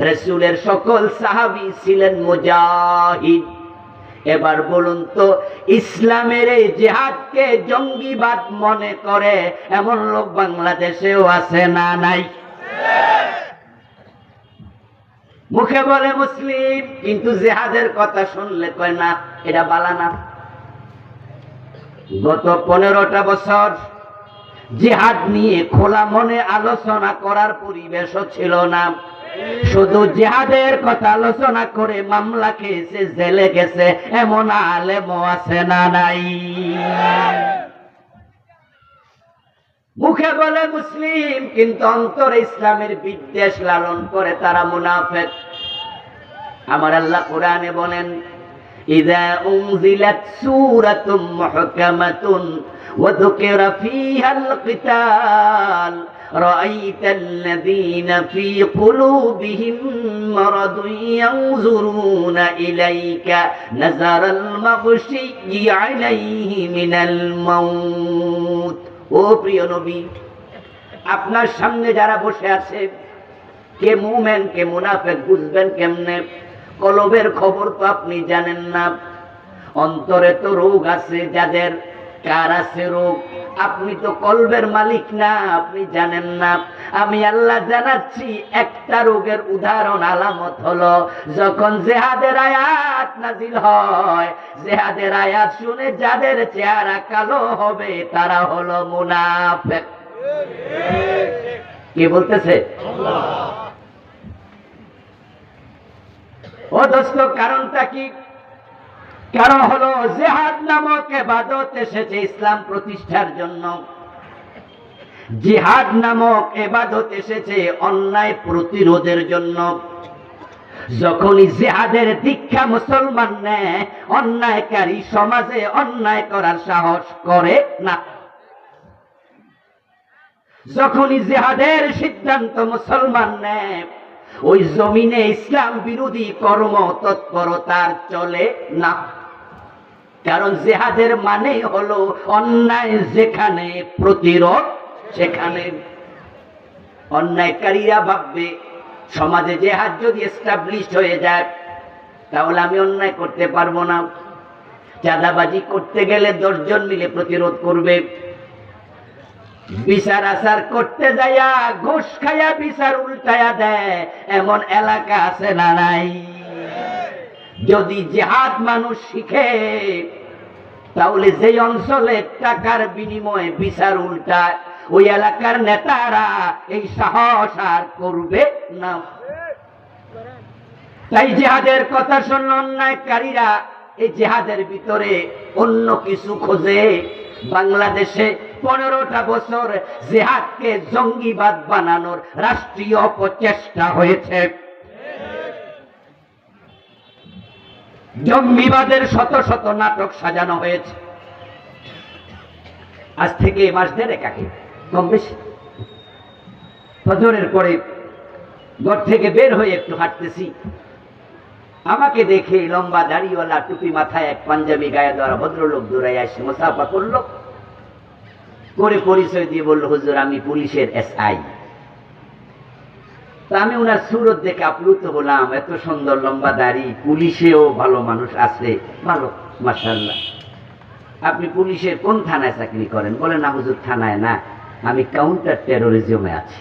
রাসূলের সকল সাহাবী ছিলেন মুজাহিদ। এবার বলুন তো, ইসলামের এই জিহাদকে জঙ্গিবাদ মনে করে এমন লোক বাংলাদেশেও আছে না নাই? মুখে বলে মুসলিম, কিন্তু জিহাদের কথা শুনলে কয় না, এটা বালা না। গত 15টা বছর জিহাদ নিয়ে খোলা মনে আলোচনা করার পরিবেশও ছিল না। শুধু জিহাদের কথা আলোচনা করে মামলা খেয়েছে, জেলে গেছে এমন আলেমও আছে না নাই? মুখে বলে মুসলিম, কিন্তু অন্তরে ইসলামের বিদ্বেষ লালন করে তারা মুনাফিক। আমার আল্লাহ কোরআনে বলেন, ইযা উনজিলাত সূরাতুম মুহকামাতুন ওয়া যুকিরা ফীহাল কিতাল রাআইতাল্লাযীনা ফী কুলূবিহিম মারাদুন ইয়ানজুরুনা ইলাইকা নাযারাল মাগশিয়্যি আলাইহি মিনাল মাউত। ও প্রিয় নবী, আপনার সামনে যারা বসে আছে, কে মুমিন কে মুনাফিক বুঝবেন কেমনে? কলবের খবর তো আপনি জানেন না। অন্তরে তো রোগ আছে যাদের, কার আছে রোগ? আপনি তো কলবের মালিক না, আপনি জানেন না। আমি আল্লাহ জানাচ্ছি, একটা রোগের উদাহরণ আলামত হলো যখন জিহাদের আয়াত নাজিল হয়, জিহাদের আয়াত শুনে যাদের চেহারা কালো হবে তারা হলো মুনাফিক। কে বলতেছে? আল্লাহ। ও দোস্ত, কারণটা কি? কারণ হলো জিহাদ নামক ইবাদত এসেছে ইসলাম প্রতিষ্ঠার জন্য। জিহাদ নামক ইবাদত এসেছে অন্যায় প্রতিরোধের জন্য। যখনই জিহাদের দীক্ষা মুসলমান নেয়, অন্যায়কারী সমাজে অন্যায় করার সাহস করে না। যখনই জিহাদের সিদ্ধান্ত মুসলমান নেয়, ওই জমিনে ইসলাম বিরোধী কর্ম তৎপরতার চলে না। কারণ জিহাদের মানে হলো অন্যায় যেখানে, প্রতিরোধ সেখানে। অন্যায়কারীরা ভাববে সমাজে জিহাদ যদি এস্টাবলিশ হয়ে যায় তাহলে আমি অন্যায় করতে পারবো না। চাঁদাবাজি করতে গেলে 10 জন মিলে প্রতিরোধ করবে। বিচার আচার করতে যাইয়া ঘুষ খাইয়া বিচার উল্টায়া দেয় এমন এলাকা আছে না নাই? যদি জিহাদ মানুষ শিখে, তাহলে যে অঞ্চলে টাকার বিনিময়ে বিচার উল্টায়, ওই এলাকার নেতারা এই সাহস আর করবে না। তাই জিহাদের কথা শুনলে অন্যায়কারীরা এই জিহাদের ভিতরে অন্য কিছু খোঁজে। বাংলাদেশে 15টা বছর জিহাদকে জঙ্গিবাদ বানানোর রাষ্ট্রীয় প্রচেষ্টা হয়েছে। জঙ্গিবাদের শত শত নাটক সাজানো হয়েছে। আজ থেকে মাস দেড়েক আগে, কম বেশি, ফজরের পরে ঘর থেকে বের হয়ে একটু হাঁটতেছি। আমাকে দেখে লম্বা দাড়িওয়ালা, টুপি মাথায়, এক পাঞ্জাবি গায়ে দেওয়া ভদ্রলোক দৌড়াই আসে, মুসাফা করলো, করে পরিচয় দিয়ে বলল, হুজুর আমি পুলিশের SI। তা আমি ওনার সুরত দেখে আপ্লুত হলাম। এত সুন্দর লম্বা দাড়ি, পুলিশেও ভালো মানুষ আছে, ভালো মাশাআল্লাহ। আপনি পুলিশের কোন থানায় চাকরি করেন? বলে, না হুজুর থানায় না, আমি কাউন্টার টেরোরিজমে আছি।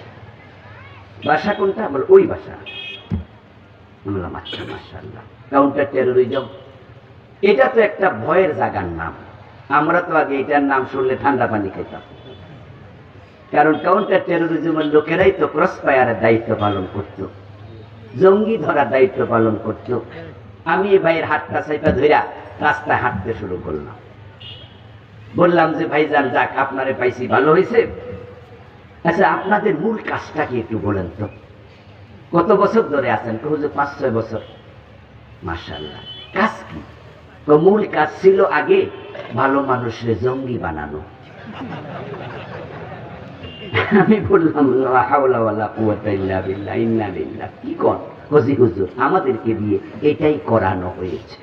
বাসা কোনটা? বলে, ওই বাসা। বললাম, আচ্ছা মাশাআল্লাহ, কাউন্টার টেরোরিজম, এটা তো একটা ভয়ের জায়গার নাম। আমরা তো আগে এটার নাম শুনলে ঠান্ডা পানি খেতাম। কারণ কাউন্টার টেরোরিজমের লোকেরাই তো ক্রস ফায়ারের দায়িত্ব পালন করত, জঙ্গি ধরার দায়িত্ব পালন করত। আমি এই ভাইয়ের হাতটা চাইপা ধইরা রাস্তায় হাঁটতে শুরু করলাম। বললাম যে ভাইজান, যাক আপনারে পাইছি, ভালো হয়েছে। আচ্ছা, আপনাদের মূল কাজটা কি একটু বলেন তো? কত বছর ধরে আছেন? হুজুর 5-6 বছর। মাশাআল্লাহ। কাজ কি? তো মূল কাজ ছিল আগে ভালো মানুষের জঙ্গি বানানো। আমি বললাম লা হাওলা ওয়ালা কুওয়াতা ইল্লা বিল্লাহ, ইন্না লিল্লাহ। কি কোন হুজুর, হুজুর আমাদেরকে দিয়ে এটাই করানো হয়েছে।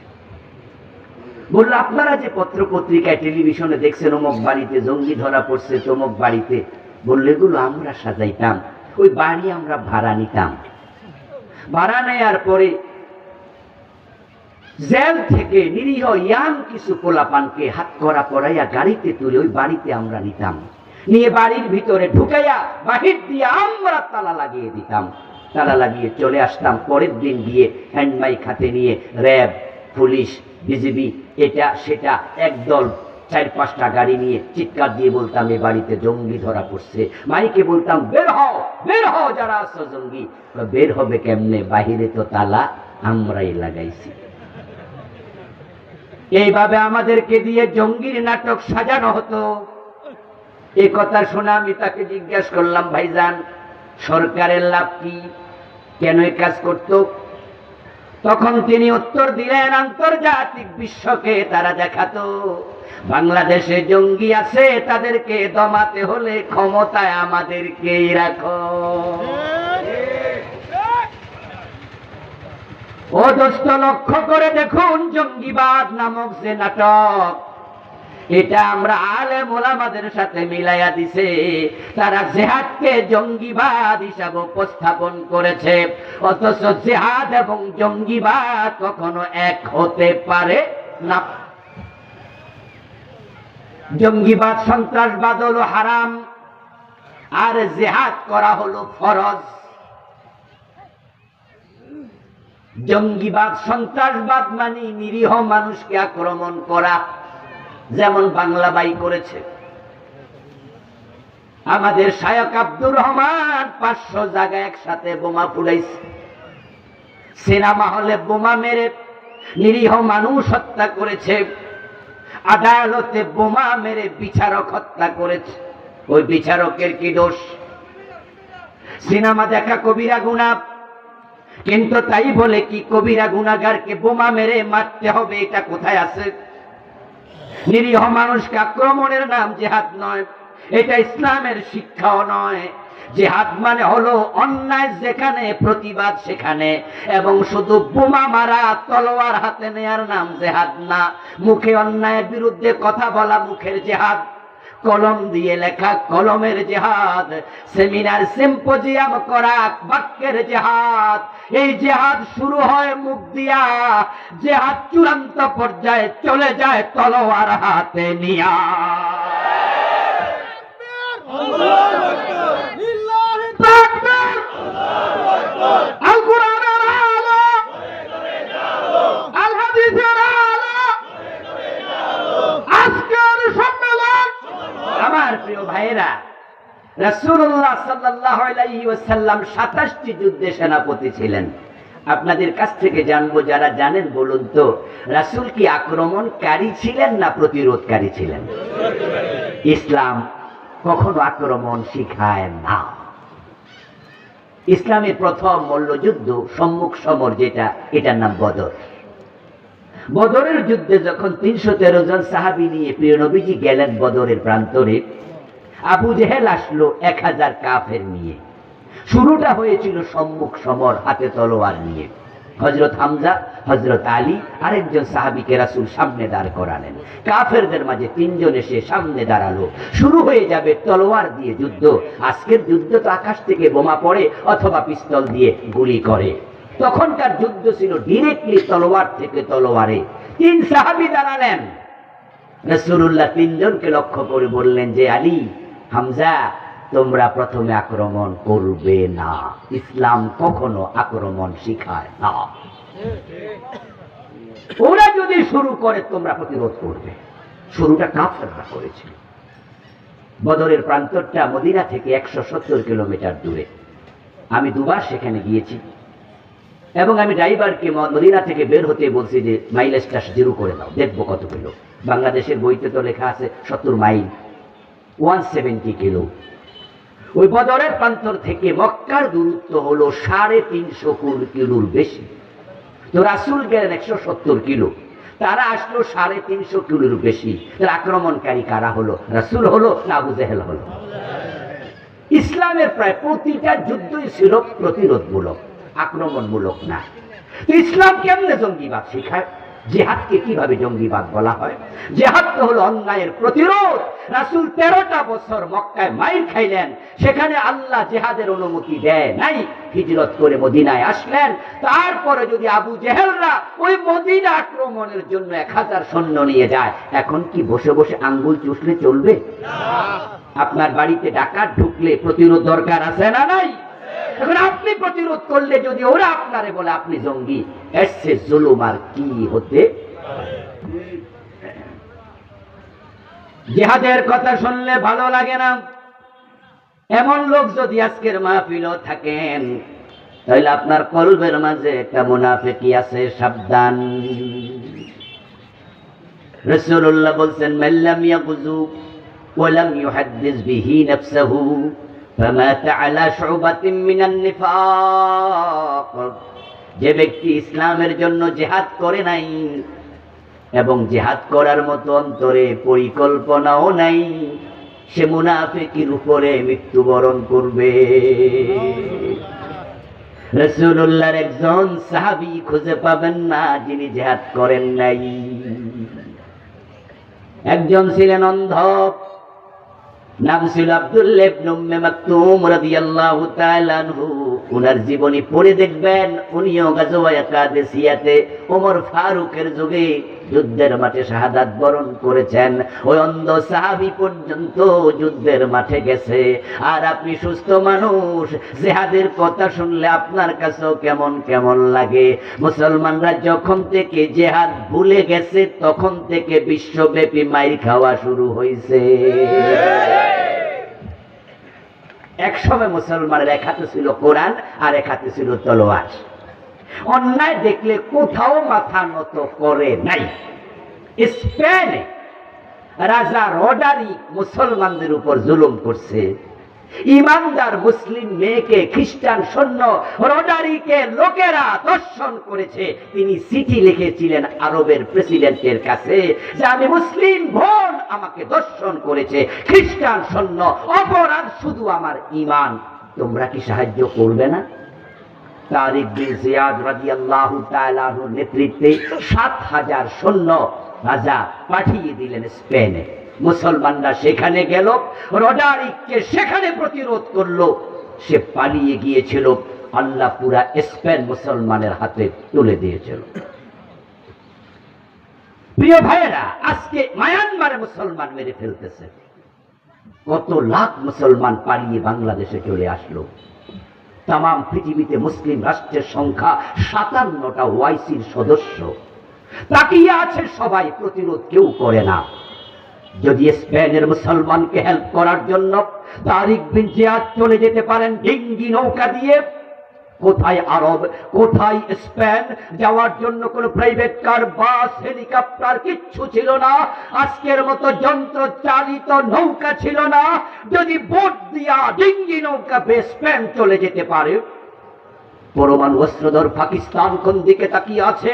বললো আপনারা যে পত্র পত্রিকায় টেলিভিশনে দেখছেন অমুক বাড়িতে জঙ্গি ধরা পড়ছে, তমুক বাড়িতে, বললে এগুলো আমরা সাজাইতাম, ওই বাড়ি আমরা ভাড়া নিতাম। ভাড়া নেয়ার পরে জেল থেকে নিরীহ ইয়াং কিছু পোলাপানকে হাত করা পড়াইয়া গাড়িতে তুলে ওই বাড়িতে আমরা নিতাম, নিয়ে বাড়ির ভিতরে ঢুকাইয়া বাহির দিয়ে আমরা তালা লাগিয়ে দিতাম। তালা লাগিয়ে চলে আসতাম। পরের দিন গিয়ে হ্যান্ডমাইক হাতে নিয়ে র্যাব, পুলিশ, বিজিবি, এটা সেটা একদল 4-5টা গাড়ি নিয়ে চিৎকার দিয়ে বলতাম এ বাড়িতে জঙ্গি ধরা পড়ছে। মাইকে বলতাম বের হও, বের হও যারা আছো জঙ্গি। বের হবে কেমনে, বাহিরে তো তালা আমরাই লাগাইছি। এইভাবে আমাদেরকে দিয়ে জঙ্গির নাটক সাজানো হতো। এই কথা শুনে আমি তাকে জিজ্ঞাসা করলাম, ভাইজান সরকারের লাভ কি, কেন এই কাজ করত? তখন তিনি উত্তর দিলেন, আন্তর্জাতিক বিশ্বকে তারা দেখাতো বাংলাদেশে জঙ্গি আছে, তাদেরকে দমাতে হলে ক্ষমতায় আমাদেরকেই রাখো। ও দোস্ত লক্ষ্য করে দেখুন, জঙ্গিবাদ নামক যে নাটক, এটা আমরা আলেম ওলামাদের সাথে মিলাইয়া দিছে। তারা জিহাদকে জঙ্গিবাদ হিসাবে উপস্থাপন করেছে, অথচ জিহাদ এবং জঙ্গিবাদ কখনো এক হতে পারে না। জঙ্গিবাদ সন্ত্রাসবাদ হলো হারাম, আর জিহাদ করা হলো ফরজ। জঙ্গিবাদ সন্ত্রাসবাদ মানে নিরীহ মানুষকে আক্রমণ করা, যেমন বাংলা বাই করেছে। আমাদের শায়খ আব্দুর রহমান 500 জায়গায় একসাথে বোমা ফুলাইছে। সিনেমা হলে বোমা মেরে নিরীহ মানুষ হত্যা করেছে। আদালতে বোমা মেরে বিচারক হত্যা করেছে। ওই বিচারকের কি দোষ? সিনেমা দেখা কবিরা গুনাহ, কিন্তু তাই বলে কি কবিরা গুনাহগারকে বোমা মেরে মারতে হবে? এটা কোথায় আছে? নিরীহ মানুষকে আক্রমণের নাম জিহাদ নয়, এটা ইসলামের শিক্ষাও নয়। জিহাদ মানে হলো অন্যায় যেখানে প্রতিবাদ সেখানে, এবং শুধু বোমা মারা তলোয়ার হাতে নেয়ার নাম জিহাদ না। মুখে অন্যায়ের বিরুদ্ধে কথা বলা মুখের জিহাদ, কলম দিয়ে লেখা কলমের জিহাদ, সেমিনার সিম্পোজিয়াম করা বাক্যের জিহাদ। এই জিহাদ শুরু হয় মুখ দিয়া, জিহাদ চূড়ান্ত পর্যায়ে চলে যায় তলোয়ার হাতে নিয়া। আল কোরআনের আলো, আল হাদিসের আলো, আজকের সম্মেলন। আমার প্রিয় ভাইয়েরা, রাসূলুল্লাহ সাল্লাল্লাহু আলাইহি ওয়াসাল্লাম 27টি যুদ্ধে সেনাপতি ছিলেন। আপনাদের কাছ থেকে জানবো, যারা জানেন বলুন তো, রাসূল কি আক্রমণকারী ছিলেন না প্রতিরোধকারী ছিলেন? ইসলাম কখনো আক্রমণ শিখায় না। ইসলামের প্রথম মল্লযুদ্ধ সম্মুখ সমর যেটা, এটার নাম বদর। বদরের যুদ্ধে যখন 313 জন সাহাবী নিয়ে প্রিয় নবীজি গেলেন বদরের প্রান্তরে, আবু জেহেল আসলো 1000 কাফের নিয়ে। শুরুটা হয়েছিল সম্মুখ সমর, হাতে তলোয়ার নিয়ে। হযরত হামজা, হযরত আলী আরেকজন সাহাবীকে রাসূল সামনে দাঁড় করালেন। কাফেরদের মাঝে 3 জন এসে সামনে দাঁড়ালো। শুরু হয়ে যাবে তলোয়ার দিয়ে যুদ্ধ। আজকের যুদ্ধ তো আকাশ থেকে বোমা পড়ে অথবা পিস্তল দিয়ে গুলি করে। তখনকার যুদ্ধ ছিল ডিরেক্টলি তলোয়ার থেকে তলোয়ারে। 3 সাহাবী দাঁড়ালেন। রাসূলুল্লাহ 3 জনকে লক্ষ্য করে বললেন যে, আলী, হামজা, তোমরা প্রথমে আক্রমণ করবে না। ইসলাম কখনো আক্রমণ শিখায় না। ওরা যদি শুরু করে তোমরা প্রতিরোধ করবে। শুরুটা কাফেররা করেছিল। বদরের প্রান্তরটা মদিনা থেকে 170 কিলোমিটার দূরে। আমি 2 বার সেখানে গিয়েছি, এবং আমি ড্রাইভারকে মদিনা থেকে বের হতে বলছি যে মাইলেজটা 0 করে দাও, দেখবো কত কিলো। বাংলাদেশের বইতে তো লেখা আছে 70 মাইল, 170 কিলো। ওই বদরের প্রান্তর থেকে মক্কার দূরত্ব হলো 350 কিলোর বেশি। তো রাসূল গেলেন 170 কিলো। তারা আসলো 350 কিলোর বেশি। আক্রমণকারী কারা হলো? রাসূল হলো না আবু জেহেল হলো? ইসলামের প্রায় প্রতিটা যুদ্ধই ছিল প্রতিরোধমূলক, আক্রমণমূলক না। তো ইসলাম কেমনে জঙ্গিবাদ শেখায়? জিহাদকে কিভাবে জঙ্গিবাদ বলা হয়? জিহাদ তো হলো অন্যায়ের প্রতিরোধ। রাসূল 13টা বছর মক্কায় মাইর খাইলেন, সেখানে আল্লাহ জিহাদের অনুমতি দেয় নাই। হিজরত করে মদিনায় আসলেন, তারপরে যদি আবু জেহেলরা ওই মদিনা আক্রমণের জন্য 1000 সৈন্য নিয়ে যায়, এখন কি বসে বসে আঙ্গুল চুষলে চলবে? আপনার বাড়িতে ডাকাত ঢুকলে প্রতিরোধ দরকার আছে না নাই? এখন আপনি প্রতিরোধ করলে যদি ওরা আপনারে বলে আপনি জঙ্গি, এর চেয়ে জুলুম আর কি হতে? জিহাদের কথা শুনলে ভালো লাগে না, এমন লোক যদি আজকের মাহফিলও থাকেন, তাহলে আপনার কলবের মাঝে একটা মুনাফিকি আছে, সাবধান। রাসূলুল্লাহ বলছেন, মাল্লাম ইয়াগুযু ওয়া লাম ইউহাদ্দিস বিহি নাফসাহু فمات على شعبة من النفاق। যে ব্যক্তি ইসলামের জন্য জিহাদ করে নাই এবং জিহাদ করার মতো অন্তরে পরিকল্পনাও নাই, সে মুনাফিকের উপরে মৃত্যুবরণ করবে। রাসূলুল্লাহর একজন সাহাবী খুঁজে পাবেন না যিনি জিহাদ করেন নাই। একজন ছিলেন অন্ধ, নাম ছিল আব্দুল্লাহ ইবনে উম্মে মাকতুম রাদিয়াল্লাহু তাআলা আনহু। উনার জীবনী পড়ে দেখবেন, উনিও গাজওয়ায়ে কাদেসিয়াতে ওমর ফারুকের যুগে যুদ্ধের মাঠে শাহাদাত বরণ করেছেন। ওই অন্ধ সাহাবী পর্যন্ত যুদ্ধের মাঠে গেছে। আর আপনি সুস্থ মানুষ, জিহাদের কথা শুনলে আপনার কাছেও কেমন কেমন লাগে। মুসলমানরা যখন থেকে জিহাদ ভুলে গেছে, তখন থেকে বিশ্বব্যাপী মাইর খাওয়া শুরু হয়েছে। একসময় মুসলমানের এক হাতে ছিল কোরআন আর এক হাতে ছিল তলোয়ার। অন্যায় দেখলে কোথাও মাথা নত করে নাই। স্পেনে রাজা রডারি মুসলমানদের উপর জুলুম করছে। ইমানদার মুসলিম মেয়েকে খ্রিস্টান সৈন্য রডারিকে লোকেরা দর্শন করেছে। তিনি চিঠি লিখেছিলেন আরবের প্রেসিডেন্টের কাছে যে আমি মুসলিম বোন আমাকে দর্শন করেছে খ্রিস্টান সৈন্য, অপরাধ শুধু আমার ঈমান, তোমরা কি সাহায্য করবে না? তারিক বিন জিয়াদ রাদিয়াল্লাহু তাআলা আনহুর নেতৃত্বে 7000 সৈন্য রাজা পাঠিয়ে দিলেন স্পেনে। মুসলমানরা সেখানে গেল, রডারিককে সেখানে প্রতিরোধ করলো। সে পালিয়ে গিয়েছিল, আল্লাহ পুরা স্পেন মুসলমানের হাতে তুলে দিয়েছিল। প্রিয় ভাইয়েরা, আজকে মায়ানমারে মুসলমান মেরে ফেলতেছে। কত লাখ মুসলমান পালিয়ে বাংলাদেশে চলে আসলো। তাম পৃথিবীতে মুসলিম রাষ্ট্রের সংখ্যা 57টা ওআইসির সদস্য। তাকিয়ে আছে সবাই, প্রতিরোধ কেউ করে না। যদি স্পেনের মুসলমানকে হেল্প করার জন্য তারিক বিন জিয়াদ চলে যেতে পারেন ডিঙ্গি নৌকা দিয়ে, কোথায় আরব, কোথায় স্পেন? যাওয়ার জন্য কোনো প্রাইভেট কার, বাস, হেলিকপ্টার কিচ্ছু ছিল না। আজকের মতো যন্ত্র চালিত নৌকা ছিল না। যদি বোট দিয়া ডিঙ্গি নৌকা স্পেন চলে যেতে পারে, পরমাণু অস্ত্রধর পাকিস্তান কোন দিকে তাকিয়ে আছে?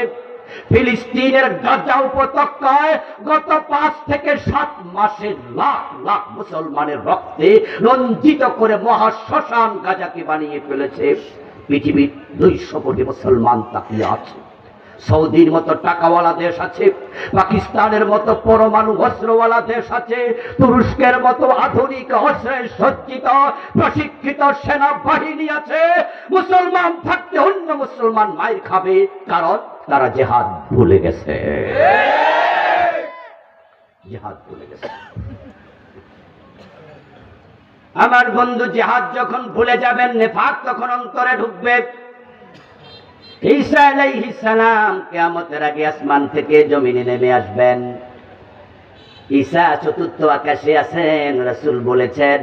ফিলিস্তিনের গাজা উপত্যকায় গত 5 থেকে 7 মাসে লাখ লাখ মুসলমানের রক্তে রঞ্জিত করে মহাশ্মশান গাজাকে বানিয়ে ফেলেছে। পৃথিবীর 200 কোটি মুসলমান তাকিয়ে আছে। সৌদির মতো টাকাওয়ালা দেশ আছে, পাকিস্তানের মতো পরমাণু অস্ত্রওয়ালা দেশ আছে, তুরস্কের মতো আধুনিক অস্ত্রে সজ্জিত প্রশিক্ষিত সেনাবাহিনী আছে। মুসলমান থাকতে অন্য মুসলমান মাইর খাবে, কারণ তারা জিহাদ ভুলে গেছে। জিহাদ ভুলে গেছে। আমার বন্ধু, জিহাদ যখন ভুলে যাবেন, নেফাক তখন অন্তরে ঢুকবে। ঈসা আলাইহিস সালাম কিয়ামতের আগে আসমান থেকে জমিনে নেমে আসবেন। ঈসা 4র্থ আকাশে আছেন। রাসূল বলেছেন,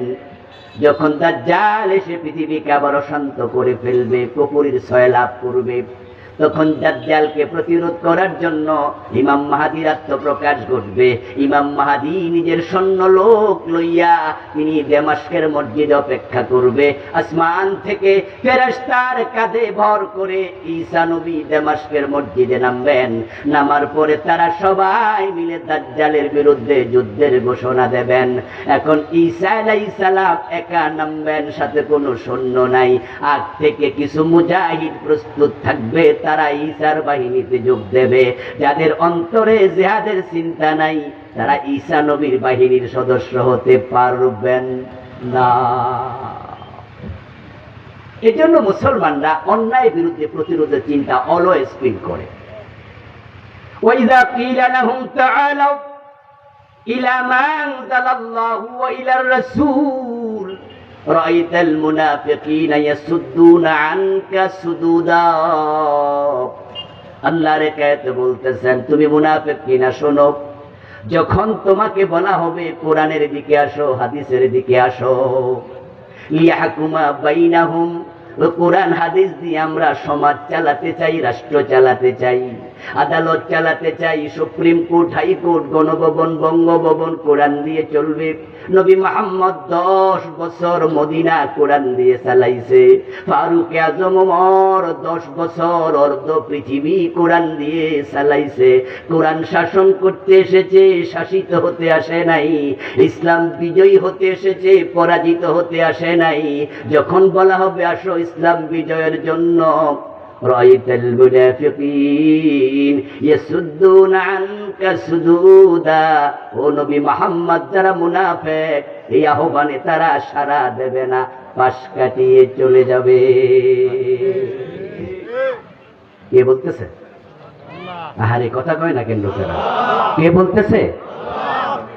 যখন দাজ্জাল এসে পৃথিবীকে আবার অশান্ত করে ফেলবে, কুফরীর ছয় লাভ করবে, তখন দাজ্জালকে প্রতিরোধ করার জন্য ইমাম মাহদীর আত্মপ্রকাশ ঘটবে। ইমাম মাহদী নিজের সৈন্য লোক লইয়া তিনি দামেস্কের মসজিদে অপেক্ষা করবে। আসমান থেকে ফেরেশতার কাঁধে ভর করে ঈসা নবী দামেস্কের মসজিদে নামবেন। নামার পরে তারা সবাই মিলে দাজ্জালের বিরুদ্ধে যুদ্ধের ঘোষণা দেবেন। এখন ঈসা আলাইহিস সালাম একা নামবেন, সাথে কোনো সৈন্য নাই। আগ থেকে কিছু মুজাহিদ প্রস্তুত থাকবে, তারা ঈসার বাহিনীতে যোগ দেবে। যাদের অন্তরে জিহাদের চিন্তা নাই তারা ঈসা নবীর বাহিনীর সদস্য হতে পারবেন না। এজন্য মুসলমানরা অন্যায়ের বিরুদ্ধে প্রতিরোধের চিন্তা অলওয়েজ ফিল করে। ওয়াইযা কিলা লাহুম তাআলাউ ইলা মা আনজালাল্লাহু ওয়া ইলার রাসূল রাআইতাল মুনাফিকিনা ইয়াসুদ্দুনা আনকা সুদুদা। আল্লাহর কায়েতে বলতেছেন, তুমি মুনাফিক কিনা শোনো, যখন তোমাকে বলা হবে কোরআনের দিকে আসো, হাদিসের দিকে আসো, লিয়াহকুমা বাইনাহুম, কোরআন হাদিস দিয়ে আমরা সমাজ চালাতে চাই, রাষ্ট্র চালাতে চাই, আদালত চালাতে চাই, supreme court, high court, Ganabhaban, Bangabhaban কোরআন দিয়ে চলবে। নবী মুহাম্মদ 10 বছর মদিনা কোরআন দিয়ে চালাইছে। ফারুক আজম ওমর 10 বছর অর্ধ পৃথিবী কোরআন দিয়ে চালাইছে। কোরআন শাসন করতে এসেছে, শাসিত হতে আসে নাই। ইসলাম বিজয়ী হতে এসেছে, পরাজিত হতে আসে নাই। যখন বলা হবে আসো ইসলাম বিজয়ের জন্য, রাআইতাল মুনাফিকিন ইয়াসুদ্দুনা আনকা সুদুদা, ও নবী মুহাম্মদ যারা মুনাফিক এই আহ্বানে তারা সাড়া দেবে না, পাশ কাটিয়ে চলে যাবে। কে বলতেছে? আহারে কথা কয় না কেন লোকেরা? কে বলতেছে?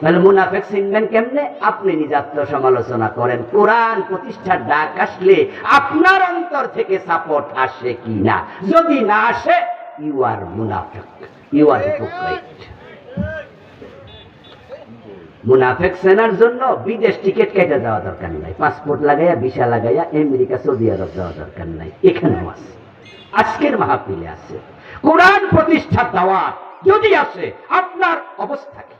তাহলে মুনাফিক চিনবেন কেমনে? আপনি নিজ আত্মসমালোচনা করেন। কোরআন প্রতিষ্ঠার ডাক আসলে আপনার অন্তর থেকে সাপোর্ট আসে কি না? যদি না আসে, ইউ আর মুনাফিক, ইউ আর হিপোক্রাইট। মুনাফিক চেনার জন্য বিদেশ টিকিট কেটে যাওয়া দরকার নাই, পাসপোর্ট লাগাইয়া ভিসা লাগাইয়া আমেরিকা সৌদি আরব যাওয়া দরকার নাই। এখানেও আছে, আজকের মাহফিলে আছে। কোরআন প্রতিষ্ঠার দাওয়াত যদি আসে, আপনার অবস্থা কি?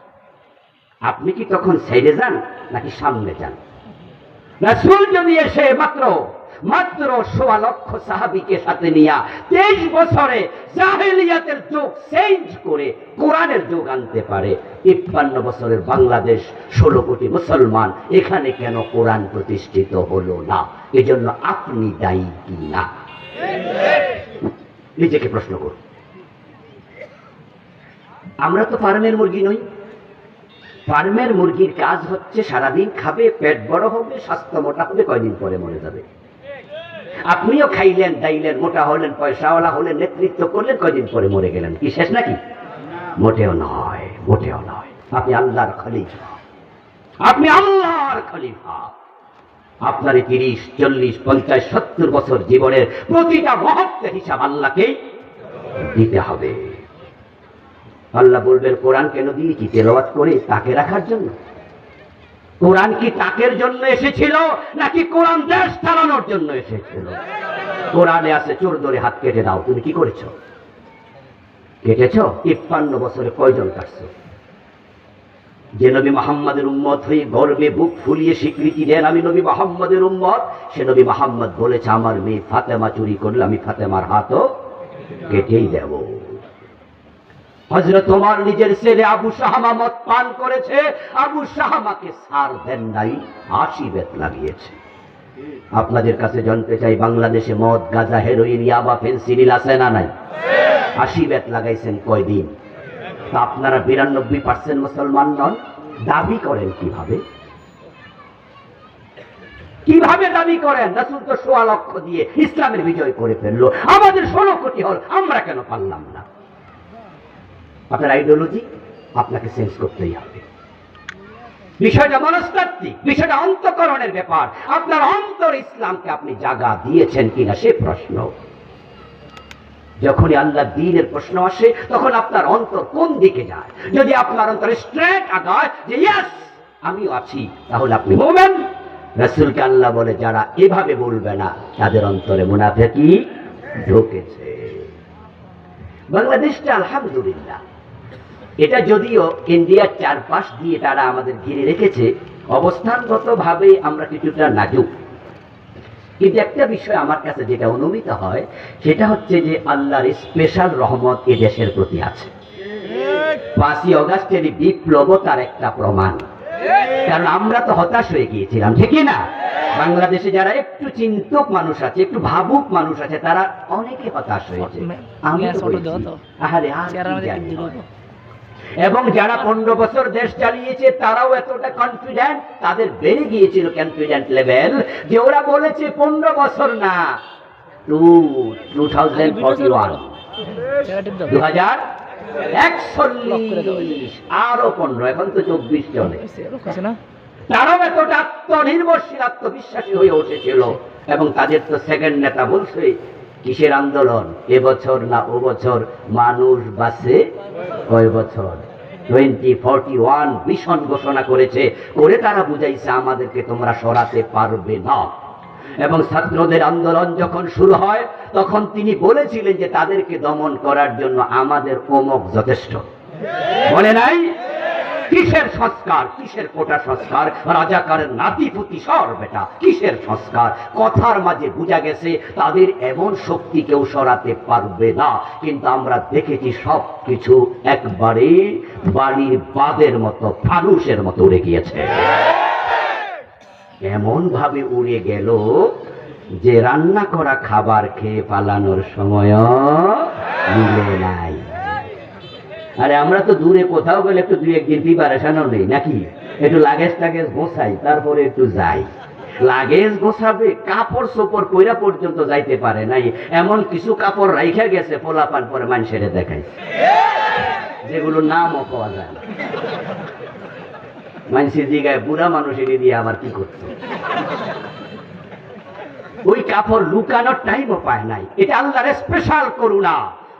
আপনি কি তখন সাইডে যান নাকি সামনে যান? রাসূল যদি এসে মাত্র 1.25 লক্ষ সাহাবীকে সাথে নিয়া 23 বছরে জাহেলিয়াতের যুগ চেঞ্জ করে কোরআনের যুগ আনতে পারে, 53 বছরের বাংলাদেশ, 16 কোটি মুসলমান, এখানে কেন কোরআন প্রতিষ্ঠিত হলো না? এজন্য আপনি দায়ী কি না? নিজেকে প্রশ্ন করুন। আমরা তো ফার্মের মুরগি নই। ফার্মের মুরগির কাজ হচ্ছে সারাদিন খাবে, পেট বড় হবে, স্বাস্থ্য মোটা হবে, কয়দিন পরে মরে যাবে। আপনিও খাইলেন, দাইলেন, মোটা হলেন, পয়সাওয়ালা হলেন, নেতৃত্ব করলেন, কয়দিন পরে মরে গেলেন। কি শেষ নাকি? মোটেও নয়, মোটেও নয়। আপনি আল্লাহর খলিফা, আপনি আল্লাহর খলিফা। আপনার 30, 40, 50, 70 বছর জীবনের প্রতিটা মুহূর্তের হিসাব আল্লাহকে দিতে হবে। আল্লাহ বলবেন, কোরআন কেন দিলি? কি তেলাওয়াত করে তাকে রাখার জন্য? কোরআন কি তাকের জন্য এসেছিল নাকি কোরআন দেশ চালানোর জন্য এসেছিল? কোরআনে আছে চোর ধরে হাত কেটে দাও। তুমি কি করেছো? কেটেছ? 53 বছরে কয়জন কাটছো? যে নবী মুহাম্মদের উম্মত হয়ে গর্বে বুক ফুলিয়ে স্বীকৃতি দেন আমি নবী মুহাম্মদের উম্মত, সে নবী মুহাম্মদ বলেছে, আমার মেয়ে ফাতেমা চুরি করলে আমি ফাতেমার হাতও কেটেই দেব। হযরত ওমর নিজের ছেলে আবু শাহামা মদ পান করেছে, আবু শাহামাকে সার দেন নাই, 80 বেত লাগিয়েছে। আপনাদের কাছে জানতে চাই, বাংলাদেশে মদ, গাঁজা, হেরোইন, ইয়াবা, ফেন্সিডিল আছে না নাই? 80 বেত লাগাইছেন কয়দিন? তা আপনারা 92% মুসলমান নন, দাবি করেন কিভাবে? কিভাবে দাবি করেন? রাসূল তো 1.25 লক্ষ দিয়ে ইসলামের বিজয় করে ফেললো, আমাদের 16 কোটি হল, আমরা কেন পারলাম না? আপনার আইডিওলজি আপনাকে চেঞ্জ করতেই হবে। বিষয়টা মনস্তাত্ত্বিক, বিষয়টা অন্তঃকরণের ব্যাপার। আপনার অন্তর ইসলামকে আপনি জায়গা দিয়েছেন কিনা সে প্রশ্ন। যখনই আল্লাহ দ্বীনের প্রশ্ন আসে, তখন আপনার অন্তর কোন দিকে যায়? যদি আপনার অন্তর স্ট্রেট আগায় যে ইয়েস আমিও আছি, তাহলে আপনি মুমিন। রাসূলকে আল্লাহ বলে, যারা এভাবে বলবে না তাদের অন্তরে মুনাফিকি ঢুকেছে। বাংলাদেশটা আলহামদুলিল্লাহ, এটা যদিও ইন্ডিয়ার চারপাশ দিয়ে তারা আমাদের ঘিরে রেখেছে, অবস্থানগত ভাবে আমরা কিছুটা নাজুক, কিন্তু একটা বিষয় আমার কাছে যেটা অনুমিত হয় সেটা হচ্ছে যে আল্লাহর স্পেশাল রহমত এ দেশের প্রতি আছে। 5ই অগাস্টের বিপ্লব তার একটা প্রমাণ, কারণ আমরা তো হতাশ হয়ে গিয়েছিলাম, ঠিক না? বাংলাদেশে যারা একটু চিন্তক মানুষ আছে, একটু ভাবুক মানুষ আছে, তারা অনেকে হতাশ হয়েছে। আমি তো বলছি, আহারে আর কি জানি হয়। এবং যারা 15 বছর দেশ চালিয়েছে তারাও এতটা কনফিডেন্ট, তাদের বেড়ে গিয়েছিল কনফিডেন্ট লেভেল, যে ওরা বলেছে 15 বছর না, 2041 আরো 15, এখন তো 24 চলে। তারাও এতটা আত্মনির্ভরশীল, আত্মবিশ্বাসী হয়ে উঠেছিল। এবং তাদের তো সেকেন্ড নেতা বলছে, কিসের আন্দোলন, এবছর না ও বছর, মানুষ বাঁচে কয় বছর। 2041 ভীষণ ঘোষণা করেছে, করে তারা বুঝাইছে আমাদেরকে তোমরা সরাতে পারবে না। এবং ছাত্রদের আন্দোলন যখন শুরু হয় তখন তিনি বলেছিলেন যে তাদেরকে দমন করার জন্য আমাদের অমক যথেষ্ট। বলে নাই? কিসের সংস্কার, কিসের কোটা সংস্কার, রাজাকারের নাতিপুতি সর বেটা, কিসের সংস্কার? কথার মাঝে বোঝা গেছে তাদের এমন শক্তি কেউ সরাতে পারবে না। কিন্তু আমরা দেখেছি সব কিছু একবারে বাড়ির বাদের মতো, ফানুসের মতো উড়ে গিয়েছে। এমন ভাবে উড়ে গেল যে রান্না করা খাবার খেয়ে পালানোর সময় মিলে নাই। আরে আমরা তো দূরে কোথাও গেলে একটু 2-1 দিন প্রিপারেশনও নেই নাকি, একটু লাগেজ টাগেজ গোছাই, তারপরে একটু যাই। লাগেজ গোছাবে, কাপড় চোপড় কইরা পর্যন্ত যাইতে পারে নাই, এমন কিছু কাপড় রাইখা গেছে পোলাপান পরে মানুষের দেখাইছে, যেগুলো নামও পাওয়া যায় না। মানুষের জায়গায় বুড়া মানুষের দিয়ে আবার কি করছে, ওই কাপড় লুকানোর টাইমও পায় নাই। এটা আল্লাহর স্পেশাল করুণা,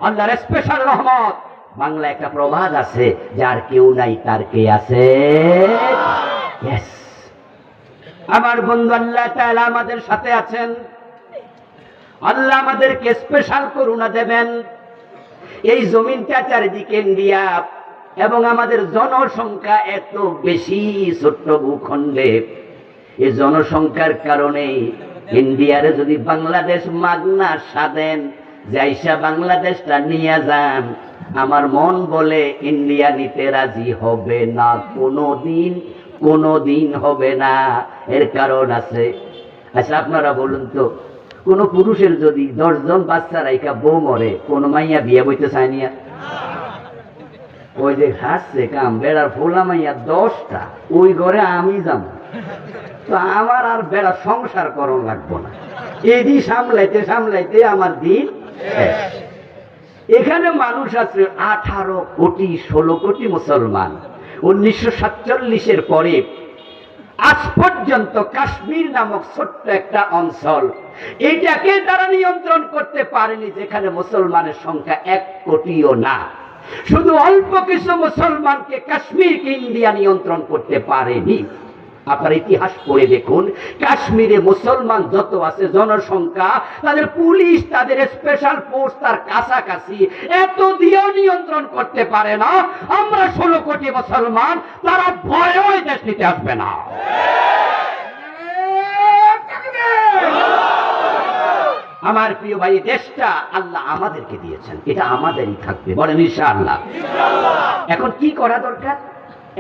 আল্লাহর স্পেশাল রহমত। বাংলা একটা প্রবাদ আছে, যার কেউ নাই তার কে আছে। আমার বন্ধু আল্লাহ তাআলা আমাদের সাথে আছেন, আল্লাহ আমাদেরকে স্পেশাল করুণা দেবেন। এই জমিনটা চারিদিকে ইন্ডিয়া, এবং আমাদের জনসংখ্যা এত বেশি ছোট্ট ভূখণ্ডে, এই জনসংখ্যার কারণে ইন্ডিয়ারে যদি বাংলাদেশ মাগনা স্বাধীন যাইসা বাংলাদেশটা নিয়ে যান, আমার মন বলে ইন্ডিয়া নিতে রাজি হবে না, কোনোদিন হবে না। এর কারণ আছে। আচ্ছা আপনারা বলুন তো, কোন পুরুষের যদি 10 জন বাচ্চা রাইখা বউ মরে, কোন মাইয়া বিয়ে বইতে চায় নিয়া? ওই যে হাসছে কাম বেড়ার ফোলা মাইয়া 10টা, ওই ঘরে আমি যাব, তো আমার আর বেড়া সংসার করণ লাগবো না, এদি সামলাইতে সামলাইতে আমার দিন শেষ। এখানে মানুষ আছে 18 কোটি 16 কোটি মুসলমান। 1947-এর পরে আজ পর্যন্ত কাশ্মীর নামক ছোট্ট একটা অঞ্চল, এটাকে তারা নিয়ন্ত্রণ করতে পারেনি, যেখানে মুসলমানের সংখ্যা 1 কোটিও না। শুধু অল্প কিছু মুসলমানকে, কাশ্মীরকে ইন্ডিয়া নিয়ন্ত্রণ করতে পারেনি। আপনার ইতিহাস পড়ে দেখুন, কাশ্মীরে মুসলমান যত আছে জনসংখ্যা, তাদের পুলিশ, তাদের স্পেশাল ফোর্স তার কাছাকাছি, এত দিয়েও নিয়ন্ত্রণ করতে পারে না। আমরা 16 কোটি মুসলমান, তারা ভয়েও দেশ নিতে আসবে না। আমার প্রিয় ভাই, দেশটা আল্লাহ আমাদেরকে দিয়েছেন, এটা আমাদেরই থাকবে, বলেন ইনশাআল্লাহ। এখন কি করা দরকার?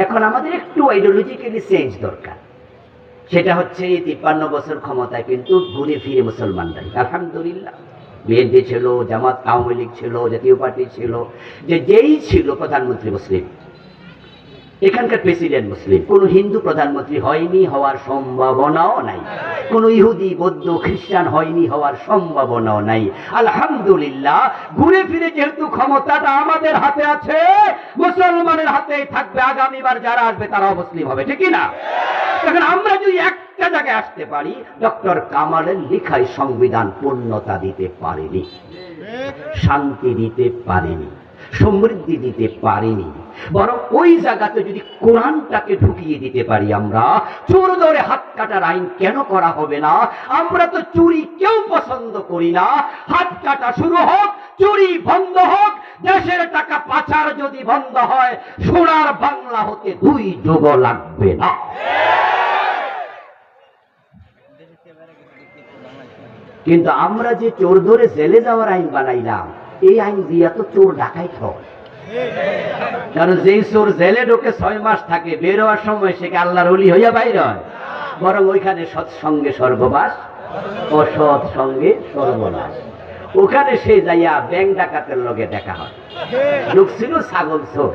এখন আমাদের একটু আইডিওলজিক্যালি চেঞ্জ দরকার। সেটা হচ্ছে 53 বছর ক্ষমতায় কিন্তু ঘুরে ফিরে মুসলমানরাই, আলহামদুলিল্লাহ, বিএনপি ছিল, জামাত, আওয়ামী লীগ ছিল, জাতীয় পার্টি ছিল, যেই ছিল প্রধানমন্ত্রী মুসলিম, এখানকার প্রেসিডেন্ট মুসলিম, কোন হিন্দু প্রধানমন্ত্রী হয়নি, হওয়ার সম্ভাবনাও নাই। কোন ইহুদি, বৌদ্ধ, খ্রিস্টান হয়নি, হওয়ার সম্ভাবনাও নাই। আলহামদুলিল্লাহ, ঘুরে ফিরে যেহেতু ক্ষমতাটা আমাদের হাতে আছে, মুসলমানের হাতেই থাকবে। আগামীবার যারা আসবে তারাও মুসলিম হবে, ঠিক না? এখন আমরা যদি একটা জায়গায় আসতে পারি, ডক্টর কামালের লেখায় সংবিধান পূর্ণতা দিতে পারেনি, শান্তি দিতে পারেনি, সমৃদ্ধি দিতে পারেনি, বরং ওই জায়গাতে যদি কোরআনটাকে ঢুকিয়ে দিতে পারি আমরা, চোর ধরে হাত কাটার আইন কেন করা হবে না? আমরা তো চুরি কেউ পছন্দ করি না, হাত কাটা শুরু হোক, চুরি বন্ধ হোক, দেশের টাকা পাচার যদি বন্ধ হয়, সোনার বাংলা হতে 2 যুগ লাগবে না। কিন্তু আমরা যে চোর ধরে জেলে যাওয়ার আইন বানাইলাম, এই আইন দিয়া তো চোর ডাকাইত হয়। কারণ যেই চোর জেলে ঢোকে 6 মাস থাকে, বের হওয়ার সময় সে আল্লাহর ওলি হইয়া বাইর হয়। বরং ওইখানে সৎসঙ্গে স্বর্গবাস, অসৎ সঙ্গে সর্বনাশ। ওখানে সে যাইয়া ব্যাংক ডাকাতের লগে দেখা হয়। ঢুকছিল ছাগল চোর,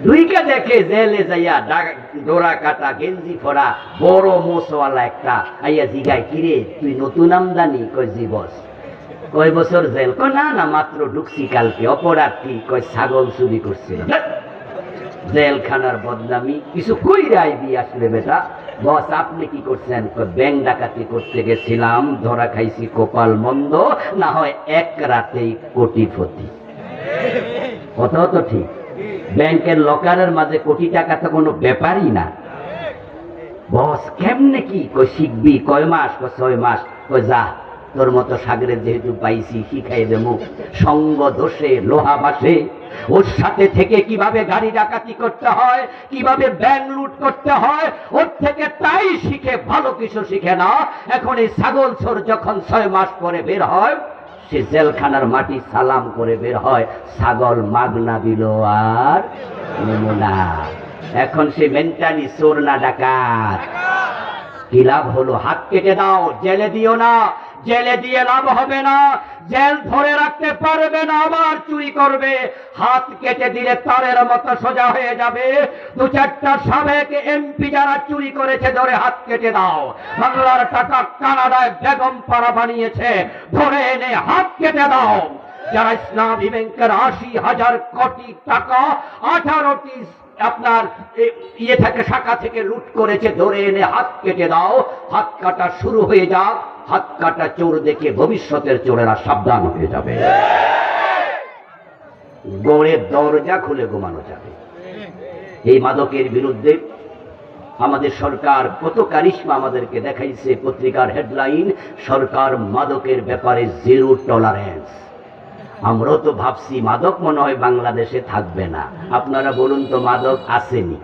দুইকে দেখে জেলে যাইয়া ডোরা কাটা গেঞ্জি পরা বড় মোষওয়ালা একটা আইয়া জিগায়, কিরে তুই নতুন আমদানি? কয় জি বস। কয় বছর জেল? কয় না না, মাত্র ঢুকছি কালকে। অপরাধ কি? কয় ছাগল চুরি করছিল। জেলখানার বদনামি কিছু কইরে আইবি আসলে বেটা। বস আপনি কি করছেন? কয় ব্যাংক ডাকাতি করতে গেছিলাম, ধরা খাইছি কপাল মন্দ, না হয় এক রাতেই কোটিপতি। কথাও তো ঠিক। ব্যাংকের লকারের মাঝে কোটি টাকা তো কোনো ব্যাপারই না। বস কেমনে কি? কই শিখবি। কয় মাস? কয় 6 মাস। কই যা, তোর মতো সাগরে যেহেতু পাইছি শিখাই দেবো। সঙ্গ দোষে লোহা বাসে, ওর সাথে থেকে কিভাবে গাড়ি ডাকাতি করতে হয়, কিভাবে ব্যাংক লুট করতে হয়, ওর থেকে তাই শিখে, ভালো কিছু শিখে না। এখন এই ছাগল চোর যখন 6 মাস পরে বের হয়, সে জেলখানার মাটি সালাম করে বের হয়। ছাগল মাগনা দিল আর নমুনা। এখন সে মেন্টালি চোর না ডাকাত? কি লাভ হলো? হাত কেটে দাও, জেলে দিও না। জেলে দিয়ে লাভ হবে না, জেল ধরে রাখতে পারবে না, আবার চুরি করবে। হাত কেটে দিলে তারের মতো সোজা হয়ে যাবে। 2-4টা সাবেক এমপি যারা চুরি করেছে ধরে হাত কেটে দাও। বাংলার টাকা কানাডায় বেগম পাড়া বানিয়েছে, ধরে এনে হাত কেটে দাও। যারা ইসলামী ব্যাংকের 80,000 কোটি টাকা 18টি আপনার ইয়ে থেকে শাখা থেকে লুট করেছে, ধরে এনে হাত কেটে দাও। হাত কাটা শুরু হয়ে যাক। হাত কাটা চোর দেখে ভবিষ্যতের চোরেরা সাবধান হয়ে যাবে। গড়ের দরজা খুলে ঘুমানো যাবে। এই মাদকের বিরুদ্ধে আমাদের সরকার কত কারিশমা আমাদেরকে দেখাইছে। পত্রিকার হেডলাইন, সরকার মাদকের ব্যাপারে 0 টলারেন্স। আমরাও তো ভাবছি মাদক মনে হয় বাংলাদেশে থাকবে না। আপনারা বলুন তো, মাদক আসেনি?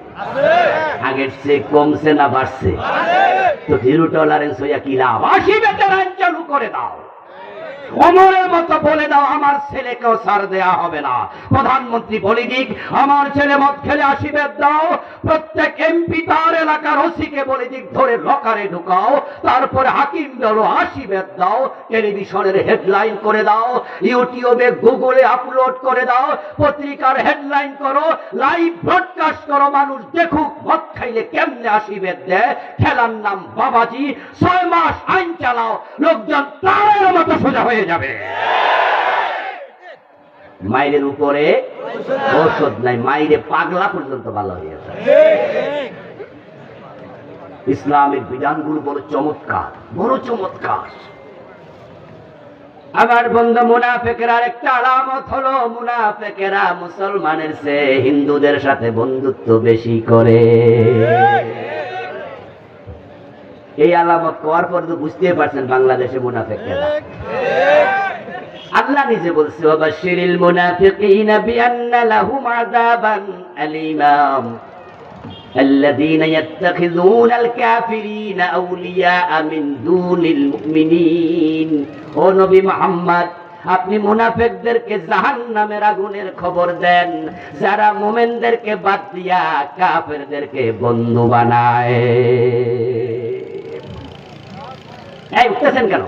আগের চেয়ে কমছে না বাড়ছে? তো 0 টলারেন্স হইয়া কি লাভ? 80 বেতের আইন চালু করে দাও। অমরের মতো বলে দাও, আমার ছেলেকেও ছাড় দেয়া হবে না। প্রধানমন্ত্রী বলে দিক, আমার ছেলে মদ খেলে 80 বেত দাও। প্রত্যেক এমপি তার এলাকার ওসিকে বলে দিক, ধরে লকারে ঢুকাও। তারপরে হাকিম বলো 80 বেত দাও। টেলিভিশনের হেডলাইন করে দাও, ইউটিউবে গুগলে আপলোড করে দাও, পত্রিকার হেডলাইন করো, লাইভ ব্রডকাস্ট করো, মানুষ দেখুক মদ খাইলে কেমনে 80 বেত দেয়। খেলার নাম বাবাজি। 6 মাস আইন চালাও, লোকজন তারের মতো সোজা হয়ে যাবে। মায়ের উপরে ঔষধ নাই, মায়ের পাগলা পর্যন্ত ভালো হয়ে যাবে। ইসলামের বিধানগুলো বড় চমৎকার, বড় চমৎকার। আমার বন্ধু, মুনাফিকের একটা আলামত হলো, মুনাফিকেরা মুসলমানের চেয়ে হিন্দুদের সাথে বন্ধুত্ব বেশি করে। এই আলামত হওয়ার পর তো বুঝতে পারছেন বাংলাদেশে মুনাফিকেরা। আল্লাহ নিজে বলছে, ওয়াবাশশিরিল মুনাফিকিনা বিআন্না লাহুম আযাবান আলীমা আল্লাযীনা ইয়াত্তাখিযুনাল কাফিরিনা আউলিয়া মিন দুনিল মুমিনিন। ও নবী মুহাম্মদ, আপনি মুনাফিকদেরকে জাহান্নামের আগুনের খবর দেন, যারা মুমিনদেরকে বাদ দিয়া কাফেরদেরকে বন্ধু বানায়। এই উঠতেছেন কেন?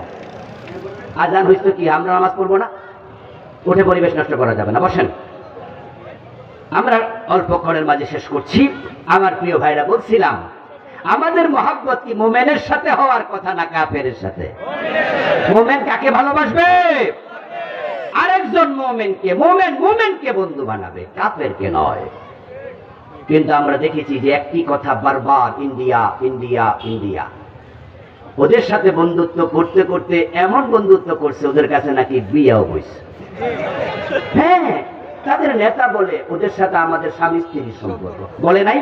আজান হইছে কি আমরা নামাজ পড়বো না? উঠে পরিবেশ নষ্ট করা যাবে না, বসেন। আমরা অল্পক্ষণের মাঝে শেষ করছি। আমার প্রিয় ভাইরা, বলছিলাম আমাদের মহব্বত কি মোমেনের সাথে হওয়ার কথা না কাফেরের সাথে? মোমেন কাকে ভালোবাসবে? আরেকজন মোমেনকে, মোমেনকে বন্ধু বানাবে, কাফেরকে নয়। কিন্তু আমরা দেখেছি যে একটি কথা বারবার, ইন্ডিয়া ইন্ডিয়া ইন্ডিয়া। ওদের সাথে বন্ধুত্ব করতে করতে এমন বন্ধুত্ব করছে, ওদের কাছে নাকি বিয়েও হয়েছে। হ্যাঁ, তাদের নেতা বলে ওদের সাথে আমাদের স্বামী স্ত্রীর সম্পর্ক, বলে নাই?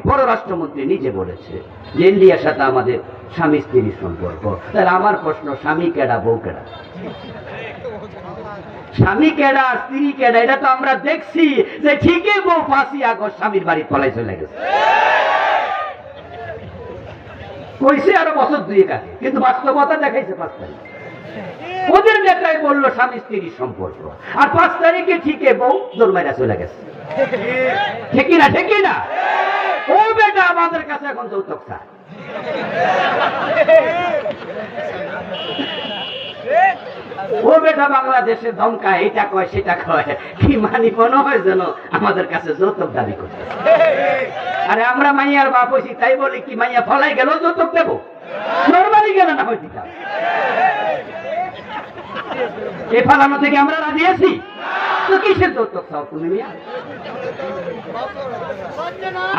পররাষ্ট্রমন্ত্রী নিজে বলেছে যে ইন্ডিয়ার সাথে আমাদের স্বামী স্ত্রীর সম্পর্ক। তাহলে আমার প্রশ্ন, স্বামী কেডা, বউ কেডা? স্বামী কেডা স্ত্রী কেডা এটা তো আমরা দেখছি যে ঠিকই বউ 5ই আগস্ট স্বামীর বাড়ি পলাই চলে গেছে, কইছে আরো বছর 2 আগে, কিন্তু বাস্তবতা দেখাইছে 5 তারিখ। ওদের নেতাই বললো স্বামী স্ত্রীর সম্পর্ক, আর 5 তারিখে ঠিকই বউ দোলমাইরা চলে গেছে। ঠিকই না? ঠিকই না? ও বেটা আমাদের কাছে এখন যৌতুক চায়। ও বেটা বাংলাদেশে ধমকায়, এটা কয় সেটা কয়, কি মানি মনে হয় যেন আমাদের কাছে যৌতুক দাবি করতে। আরে আমরা মাইয়ার বাপ হইছি, তাই বলি কি মাইয়া ফলাই গেল যৌতুক দেবো? নরমালি গেল না হইতে এ ফালানো থেকে আমরা রাজি আছি? তো কিসের যৌতুক চাও তুমি?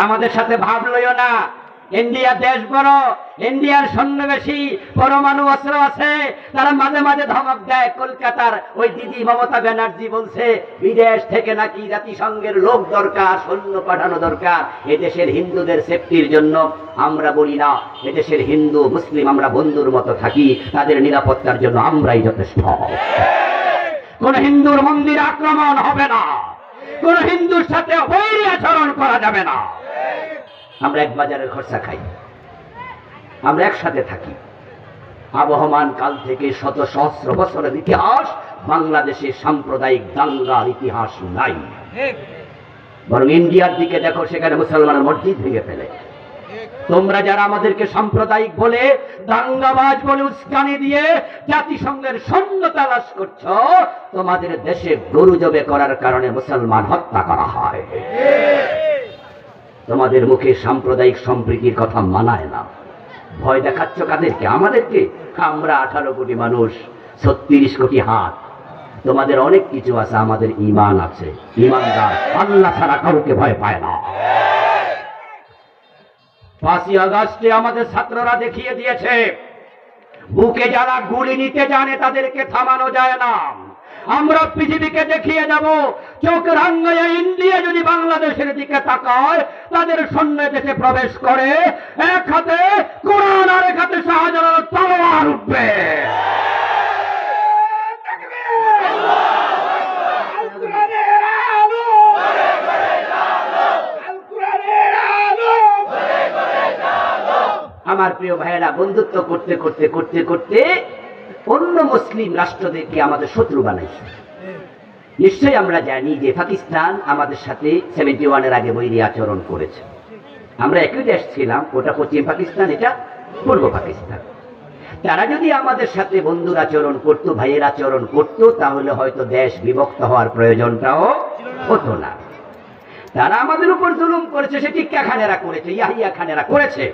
আমাদের সাথে ভাব লইও না। ইন্ডিয়া দেশ বড়, ইন্ডিয়ার সৈন্যবেশী, পরমাণু অস্ত্র আছে। তারা মাঝে মাঝে ধমক দেয়। কলকাতার ওই দিদি মমতা ব্যানার্জি বলছে বিদেশ থেকে নাকি জাতিসংঘের লোক দরকার, সৈন্য পাঠানো দরকার এদেশের হিন্দুদের সেফটির জন্য। আমরা বলি না, এদেশের হিন্দু মুসলিম আমরা বন্ধুর মতো থাকি, তাদের নিরাপত্তার জন্য আমরাই যথেষ্ট। কোন হিন্দুর মন্দির আক্রমণ হবে না, কোন হিন্দুর সাথে বৈরী আচরণ করা যাবে না। আমরা এক বাজারের খরচা খাই, আমরা একসাথে থাকি। আবহমান কাল থেকে শত সহস্র বছরের ইতিহাস, বাংলাদেশে সাম্প্রদায়িক দাঙ্গার ইতিহাস নাই। বরং ইন্ডিয়ার দিকে দেখো, সেখানে মুসলমানের মসজিদ ভেঙে ফেলে। তোমরা যারা আমাদেরকে সাম্প্রদায়িক বলে, দাঙ্গাবাজ বলে উস্কানি দিয়ে জাতিসংঘের সৈন্য তালাশ করছো, তোমাদের দেশে গরু জবে করার কারণে মুসলমান হত্যা করা হয়। তোমাদের মুখে সাম্প্রদায়িক সম্প্রীতির কথা মানায় না। ভয় দেখাচ্ছ কাদেরকে? আমাদেরকে। আমরা 18 কোটি মানুষ, 36 কোটি হাত। তোমাদের অনেক কিছু আছে, আমাদের ঈমান আছে। ঈমানদার আল্লাহ ছাড়া কাউকে ভয় পায় না। 5ই আগস্টে আমাদের ছাত্ররা দেখিয়ে দিয়েছে, বুকে যারা গুলি নিতে জানে তাদেরকে থামানো যায় না। আমরা পৃথিবীকে দেখিয়ে যাব, চোখ রাঙ্গাইয়া ইন্ডিয়া যদি বাংলাদেশের দিকে তাকায়, তাদের সৈন্য দেশে প্রবেশ করে, এক হাতে কোরআন আর এক হাতে শাহজালাল তলোয়ার উঠবে। আমার প্রিয় ভাইয়েরা, বন্ধুত্ব করতে করতে করতে করতে অন্য মুসলিম রাষ্ট্রদেরকে আমাদের শত্রু বানাইছে। নিশ্চয়ই আমরা জানি যে পাকিস্তান আমাদের সাথে 71-এর আগে বৈরী আচরণ করেছে। আমরা একই দেশ ছিলাম, ওটা পশ্চিম পাকিস্তান, এটা পূর্ব পাকিস্তান। তারা যদি আমাদের সাথে বন্ধুর আচরণ করতো, ভাইয়ের আচরণ করতো, তাহলে হয়তো দেশ বিভক্ত হওয়ার প্রয়োজনটাও হতো না। তারা আমাদের উপর জুলুম করেছে, সে টিক্কা খানেরা করেছে, ইয়াহিয়া খানেরা করেছে,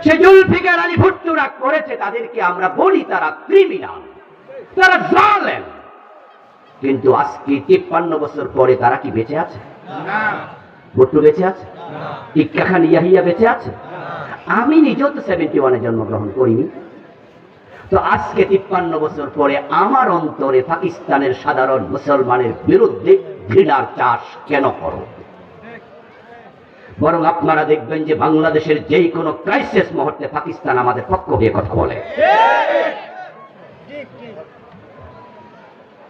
সে জুলফিকার আলী ভুট্টোরা করেছে। তাদেরকে আমরা বলি তারা ক্রিমিনাল, তারা জালেম। কিন্তু আজকে 53 বছর পরে তারা কি বেঁচে আছে? ভুট্টো বেঁচে আছে? টিক্কা খান ইয়াহিয়া বেঁচে আছে? আমি নিজেও তো 71-এ জন্মগ্রহণ করিনি। তো আজকে 53 বছর পরে আমার অন্তরে পাকিস্তানের সাধারণ মুসলমানের বিরুদ্ধে ঘৃণার চাষ কেন করো? বরং আপনারা দেখবেন যে বাংলাদেশের যেই কোনো ক্রাইসিস মুহূর্তে পাকিস্তান আমাদের পক্ষ হয়ে কথা বলে।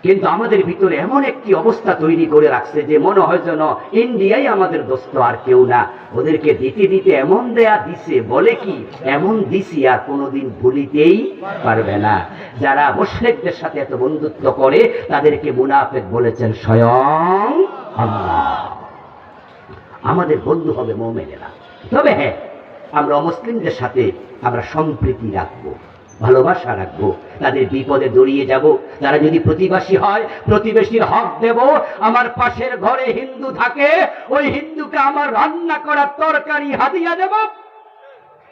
কিন্তু আমাদের ভিতরে এমন একটি অবস্থা তৈরি করে রাখছে যে মনে হয় যেন ইন্ডিয়াই আমাদের দোস্ত, আর কেউ না। ওদেরকে দিতে দিতে এমন দেয়া দিছে, বলে কি এমন দিছি আর কোনোদিন ভুলিতেই পারবে না। যারা মুশরিকদের সাথে এত বন্ধুত্ব করে তাদেরকে মুনাফিক বলেছেন স্বয়ং আল্লাহ। আমাদের বন্ধু হবে মুমিনেরা। তবে হ্যাঁ, আমরা মুসলিমদের সাথে আমরা সম্প্রীতি রাখবো, ভালোবাসা রাখবো, তাদের বিপদে দৌড়িয়ে যাব। তারা যদি প্রতিবেশী হয়, প্রতিবেশীর হক দেব। আমার পাশের ঘরে হিন্দু থাকে, ওই হিন্দুকে আমার রান্না করা তরকারি হাদিয়া দেব।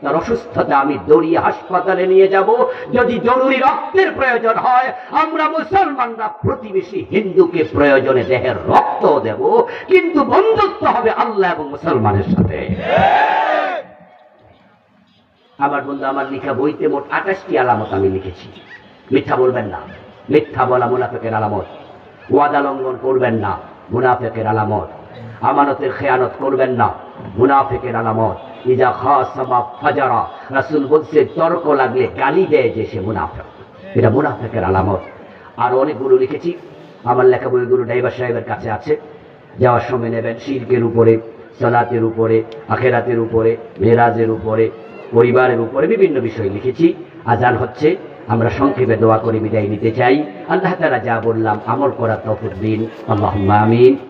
তার অসুস্থতা আমি দৌড়িয়ে হাসপাতালে নিয়ে যাব। যদি জরুরি রক্তের প্রয়োজন হয়, আমরা মুসলমানরা প্রতিবেশী হিন্দুকে প্রয়োজনে দেহের রক্ত দেব। কিন্তু বন্ধুত্ব হবে আল্লাহ এবং মুসলমানের সাথে। আমার বন্ধু, আমার লেখা বইতে মোট 28টি আলামত আমি লিখেছি। মিথ্যা বলবেন না, মিথ্যা বলা মুনাফিকের আলামত। ওয়াদা লঙ্ঘন করবেন না, মুনাফিকের আলামত। আমানতের খেয়ানত করবেন না, মুনাফিকের আলামত। ইজা খাসাবা ফাজারা, রাসূল বলছে তর্ক লাগলে গালি দেয় যে সে মুনাফিক, এটা মুনাফিকের আলামত। আর অনেকগুলো লিখেছি। আমার লেখা বইগুলো ড্রাইভার সাহেবের কাছে আছে, যাওয়ার সময় নেবেন। শিরকের উপরে, সালাতের উপরে, আখেরাতের উপরে, মেরাজের উপরে, পরিবারের উপরে বিভিন্ন বিষয় লিখেছি। আজান হচ্ছে, আমরা সংক্ষেপে দোয়া করে বিদায় নিতে চাই। আল্লাহ তাআলা যা বললাম আমল করার তৌফিক দিন। আল্লাহুম্মা আমিন।